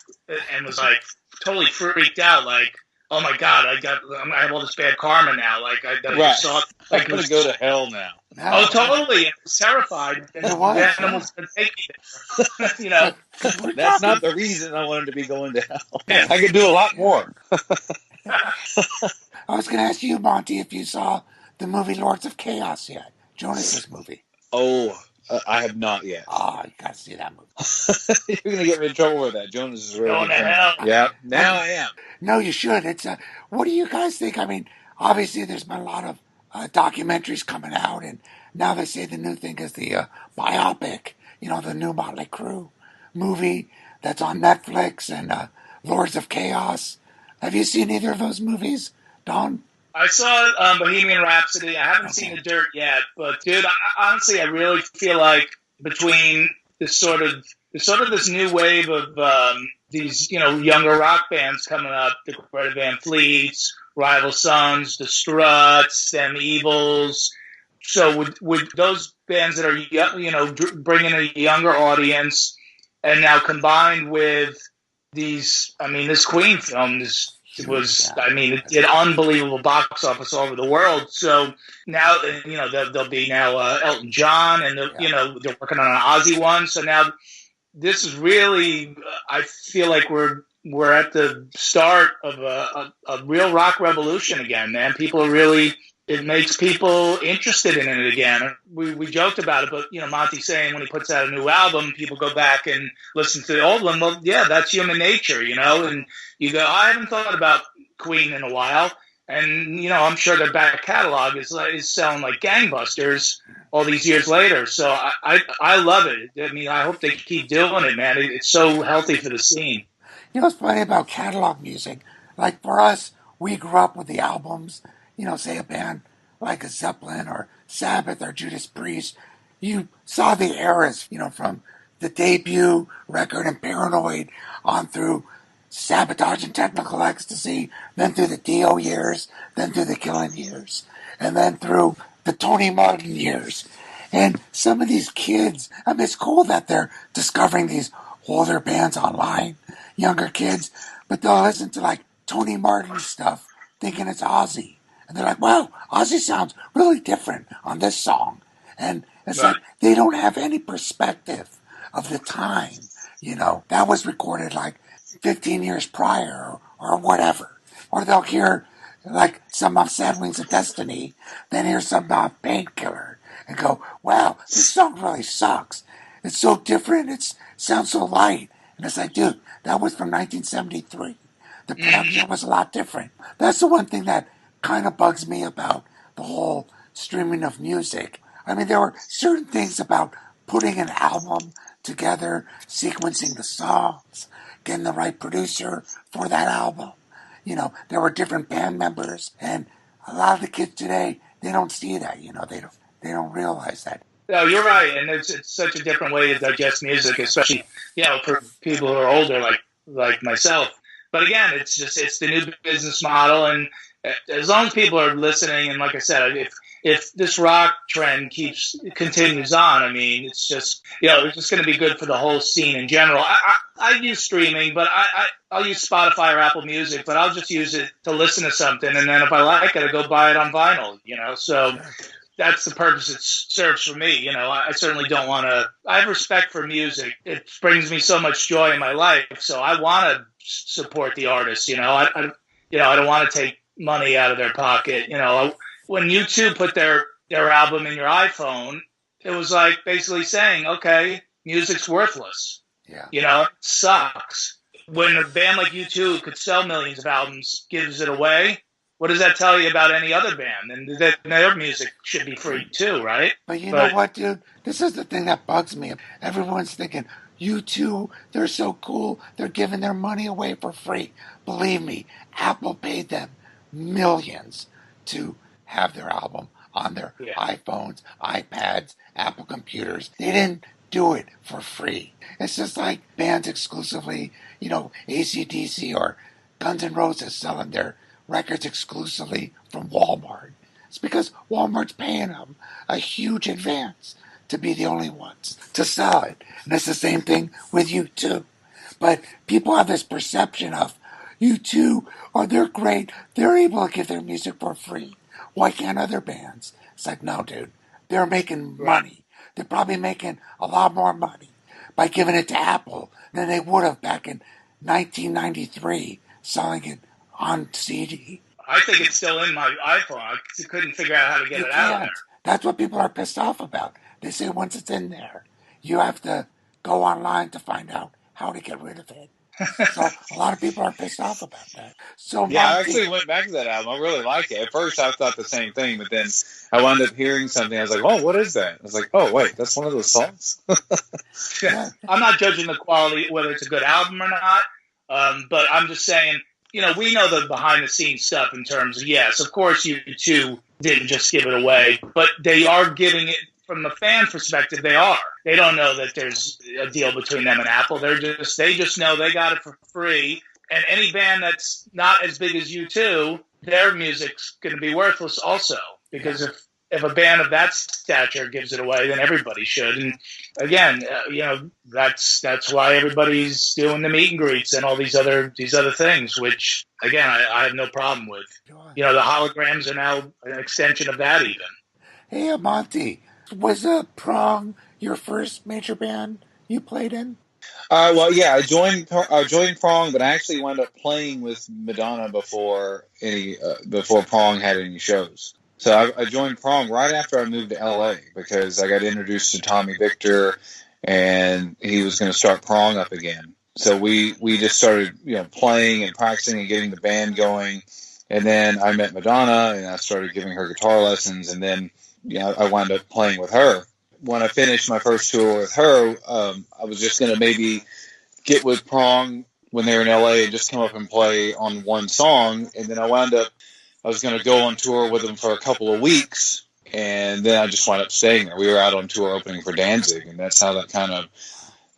and was like totally freaked out. Like, oh my God, I have all this bad karma now. Like I just saw, I'm going to go to hell now. Oh, totally. I was terrified. And Venom was going to take me there. That's not the reason I wanted to be going to hell. Yeah. I could do a lot more. I was going to ask you, Monte, if you saw the movie Lords of Chaos yet. Jonas's movie. Oh, I have not yet. Oh, you got to see that movie. You're going to get me in trouble with that. Jonas is really going to hell. Yeah, now I am. No, you should. What do you guys think? I mean, obviously there's been a lot of documentaries coming out, and now they say the new thing is the biopic, the new Motley Crue movie that's on Netflix, and Lords of Chaos. Have you seen either of those movies, Don? I saw Bohemian Rhapsody. I haven't seen The Dirt yet, but dude, honestly, I really feel like between this sort of this new wave of these younger rock bands coming up, the Greta Van Fleets, Rival Sons, the Struts, them Evils. So with those bands that are bringing a younger audience, and now combined with these, this Queen film it did unbelievable box office all over the world. So now, there'll be now Elton John, and they're working on an Ozzy one. So now this is really, I feel like we're at the start of a real rock revolution again, man. People are really it makes people interested in it again. We joked about it, but Monte saying when he puts out a new album, people go back and listen to the old one. Well, yeah, that's human nature, and you go, I haven't thought about Queen in a while, and I'm sure their back catalog is selling like gangbusters all these years later. So I love it. I mean, I hope they keep doing it, man. It's so healthy for the scene. What's funny about catalog music? Like for us, we grew up with the albums. Say a band like a Zeppelin or Sabbath or Judas Priest. You saw the eras, from the debut record and Paranoid on through Sabotage and Technical Ecstasy, then through the Dio years, then through the Killing years, and then through the Tony Martin years. And some of these kids, I mean, it's cool that they're discovering these older bands online, younger kids, but they'll listen to like Tony Martin stuff thinking it's Ozzy. And they're like, wow, Ozzy sounds really different on this song. And it's like they don't have any perspective of the time. That was recorded like 15 years prior or whatever. Or they'll hear like some off Sad Wings of Destiny, then hear some off Painkiller and go, wow, this song really sucks. It's so different. It sounds so light. And it's like, dude, that was from 1973. The production was a lot different. That's the one thing that kind of bugs me about the whole streaming of music. I mean, there were certain things about putting an album together, sequencing the songs, getting the right producer for that album. There were different band members, and a lot of the kids today, they don't see that. They don't realize that. No, you're right, and it's such a different way to digest music, especially for people who are older like myself. But again, it's the new business model, and as long as people are listening, and like I said, if this rock trend continues on, I mean, it's just it's just going to be good for the whole scene in general. I use streaming, but I'll use Spotify or Apple Music, but I'll just use it to listen to something, and then if I like it, I go buy it on vinyl. So that's the purpose it serves for me. I certainly don't want to. I have respect for music. It brings me so much joy in my life, so I want to support the artists. I don't want to take money out of their pocket. When U2 put their album in your iPhone, it was like basically saying, okay, music's worthless. Yeah. It sucks. When a band like U2 could sell millions of albums, gives it away, what does that tell you about any other band? And their music should be free too, right? But you know what, dude? This is the thing that bugs me. Everyone's thinking, U2, they're so cool. They're giving their money away for free. Believe me, Apple paid them millions to have their album on their iPhones, iPads, Apple computers. They didn't do it for free. It's just like bands exclusively, AC/DC or Guns N' Roses selling their records exclusively from Walmart. It's because Walmart's paying them a huge advance to be the only ones to sell it. And it's the same thing with U2. But people have this perception of U2, they're great. They're able to give their music for free. Why can't other bands? It's like, no, dude. They're making money. They're probably making a lot more money by giving it to Apple than they would have back in 1993 selling it on CD. I think it's still in my iPhone. I couldn't figure out how to get it out of there. That's what people are pissed off about. They say once it's in there, you have to go online to find out how to get rid of it. So a lot of people are pissed off about that. So yeah, I actually went back to that album. I really like it. At first, I thought the same thing, but then I wound up hearing something. I was like, "Oh, what is that?" I was like, "Oh, wait, that's one of those songs." Yeah. I'm not judging the quality, whether it's a good album or not, but I'm just saying, we know the behind-the-scenes stuff in terms of, yes, of course, U2 didn't just give it away, but they are giving it. From the fan perspective, they are. They don't know that there's a deal between them and Apple. They just know they got it for free. And any band that's not as big as U2, their music's going to be worthless also. Because if a band of that stature gives it away, then everybody should. And again, that's why everybody's doing the meet and greets and all these other things, which again I have no problem with. The holograms are now an extension of that even. Hey, Monte. Was Prong your first major band you played in? Well, yeah, I joined Prong, but I actually wound up playing with Madonna before Prong had any shows. So I joined Prong right after I moved to LA because I got introduced to Tommy Victor, and he was going to start Prong up again. So we just started, playing and practicing and getting the band going. And then I met Madonna, and I started giving her guitar lessons. And then, I wound up playing with her. When I finished my first tour with her, I was just going to maybe get with Prong when they were in LA and just come up and play on one song. And then I was going to go on tour with them for a couple of weeks. And then I just wound up staying there. We were out on tour opening for Danzig, and that's how that kind of,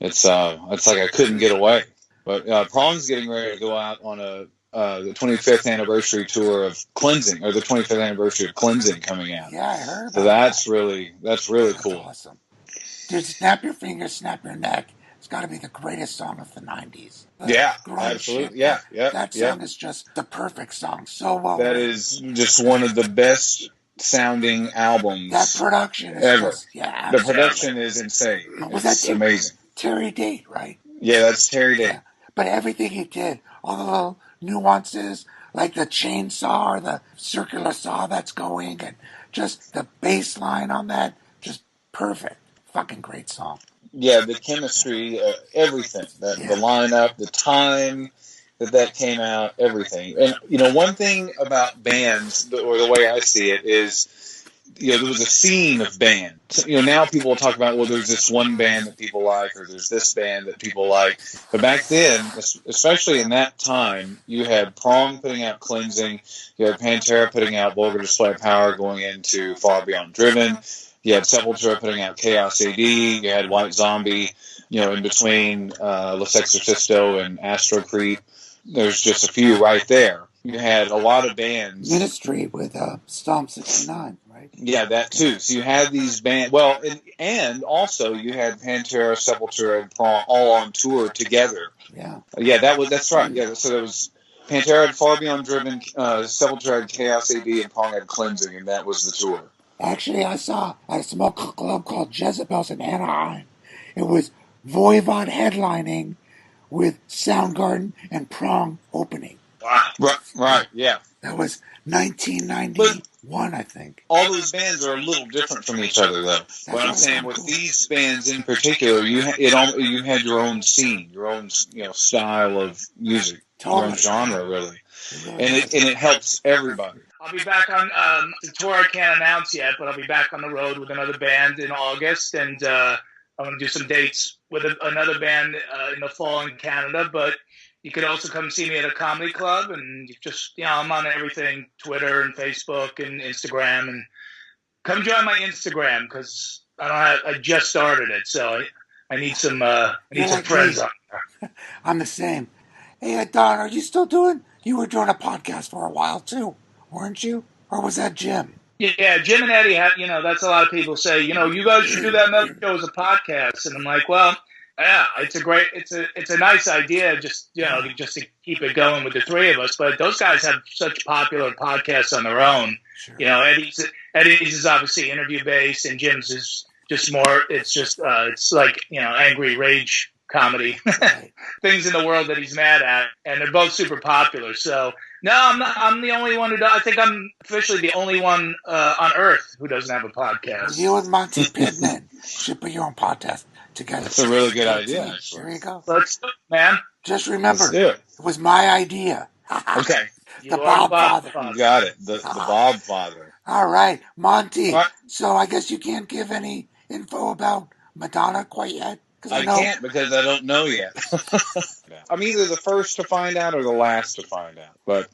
it's like I couldn't get away. But Prong's getting ready to go out on the 25th anniversary tour of Cleansing, or the 25th anniversary of Cleansing coming out. Yeah, I heard about that. So that's really cool. Awesome. Dude, Snap Your Fingers, Snap Your Neck. It's got to be the greatest song of the 90s. Yeah, absolutely. Shit. That song is just the perfect song. So well. That is just one of the best sounding albums. That production is ever. Just, yeah, the production is insane. It's amazing. Terry Date, right? Yeah, that's Terry Date. Yeah. But everything he did, all the little nuances, like the chainsaw or the circular saw that's going, and just the bass line on that, just perfect. Fucking great song. Yeah, the chemistry, everything. The lineup, the time that came out, everything. And, one thing about bands, or the way I see it, is, there was a scene of bands. Now people will talk about, well, there's this one band that people like, or there's this band that people like. But back then, especially in that time, you had Prong putting out Cleansing, you had Pantera putting out Vulgar Display of Power going into Far Beyond Driven, you had Sepultura putting out Chaos AD, you had White Zombie, in between Los Exorcisto and Astrocrete. There's just a few right there. You had a lot of bands. Ministry with Stomp 69, right? Yeah, that too. So you had these bands. Well, and also you had Pantera, Sepultura, and Prong all on tour together. Yeah. Yeah, that's right. Yeah, so there was Pantera had Far Beyond Driven, Sepultura had Chaos AD, and Prong had Cleansing, and that was the tour. Actually, I saw a small club called Jezebel's in Anaheim. It was Voivod headlining with Soundgarden and Prong opening. Wow. Right, yeah. That was 1991, I think. All those bands are a little different from each other, though. What I'm saying, with these bands in particular, you had your own scene, your own style of music, your own genre, really. And it helps everybody. I'll be back on the tour. I can't announce yet, but I'll be back on the road with another band in August, and I'm going to do some dates with another band in the fall in Canada. But you could also come see me at a comedy club, and just I'm on everything, Twitter and Facebook and Instagram, and come join my Instagram because I just started it, so I need some friends on there. I'm the same. Hey, Don, are you still doing? You were doing a podcast for a while too, weren't you? Or was that Jim? Yeah, Jim and Eddie have, that's a lot of people say, you guys should do that another show as a podcast. And I'm like, well, yeah, it's a nice idea just to keep it going with the three of us. But those guys have such popular podcasts on their own. Sure. Eddie's is obviously interview based, and Jim's is just more, it's just, it's like, angry rage comedy, right. Things in the world that he's mad at, and they're both super popular. So no, I'm the only one I think I'm officially the only one on Earth who doesn't have a podcast. You and Monte Pittman should put your own podcast together. That's a really good idea. There you go. Let's do it, man. Just remember, it was my idea. Okay. The Bob Father. You got it. The Bob Father. All right, Monte. All right. So I guess you can't give any info about Madonna quite yet. I can't because I don't know yet. I'm either the first to find out or the last to find out. But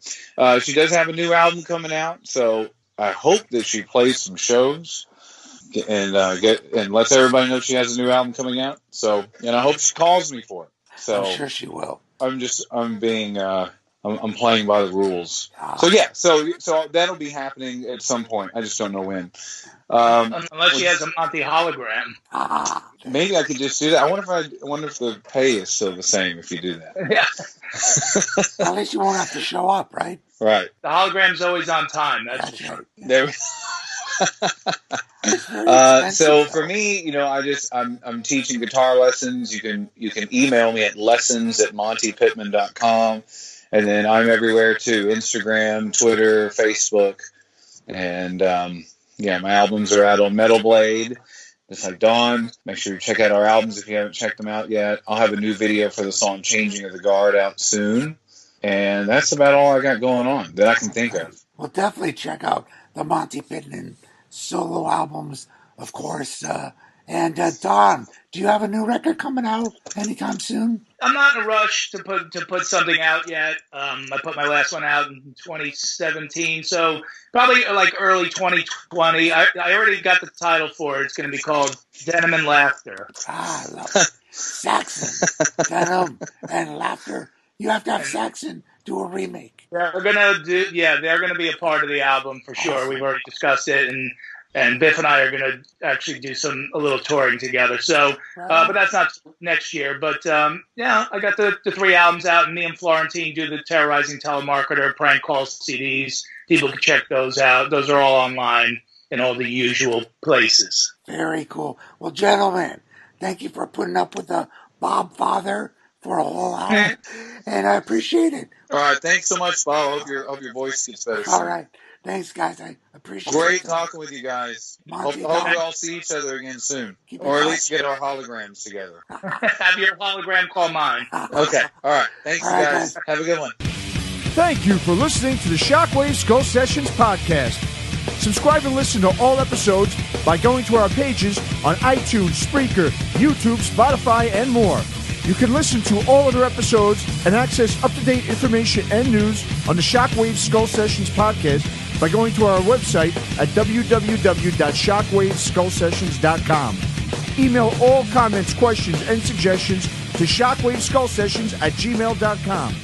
she does have a new album coming out, so I hope that she plays some shows and lets everybody know she has a new album coming out. So, and I hope she calls me for it. So I'm sure she will. I'm playing by the rules. So yeah, so that'll be happening at some point. I just don't know when. Unless she has a Monte hologram. Maybe I could just do that. I wonder if the pay is still the same if you do that. Yeah. At least you won't have to show up, right? Right. The hologram's always on time. That's for sure. There. So for me, I'm teaching guitar lessons. You can email me at lessons@montepittman.com, and then I'm everywhere too: Instagram, Twitter, Facebook. And yeah, my albums are out on Metal Blade, just like Dawn. Make sure you check out our albums if you haven't checked them out yet. I'll have a new video for the song Changing of the Guard out soon. And that's about all I got going on that I can think of. Well, definitely check out the Monte Pittman solo albums, of course. And Don, do you have a new record coming out anytime soon? I'm not in a rush to put something out yet. I put my last one out in 2017, so probably like early 2020. I already got the title for it. It's going to be called Denim and Laughter. Ah, I love it. Saxon, Denim, and Laughter. You have to have Saxon do a remake. They're gonna be a part of the album for sure. Awesome. We've already discussed it, and Biff and I are gonna actually do a little touring together. So, but that's not next year. But yeah, I got the 3 albums out, and me and Florentine do the Terrorizing Telemarketer prank call CDs. People can check those out. Those are all online in all the usual places. Very cool. Well, gentlemen, thank you for putting up with the Bob Father for a whole hour, and I appreciate it. All right, thanks so much, Bob. Hope your voice gets better soon. All right, thanks, guys. I appreciate it. Great talking with you guys. Monte, Hope we all see each other again soon, or at least get our holograms together. Have your hologram call mine. Okay, all right. Thanks, All right, guys. guys. Have a good one. Thank you for listening to the Shockwave Skull Sessions podcast. Subscribe and listen to all episodes by going to our pages on iTunes, Spreaker, YouTube, Spotify, and more. You can listen to all other episodes and access up-to-date information and news on the Shockwave Skull Sessions podcast by going to our website at www.shockwaveskullsessions.com. Email all comments, questions, and suggestions to shockwaveskullsessions@gmail.com.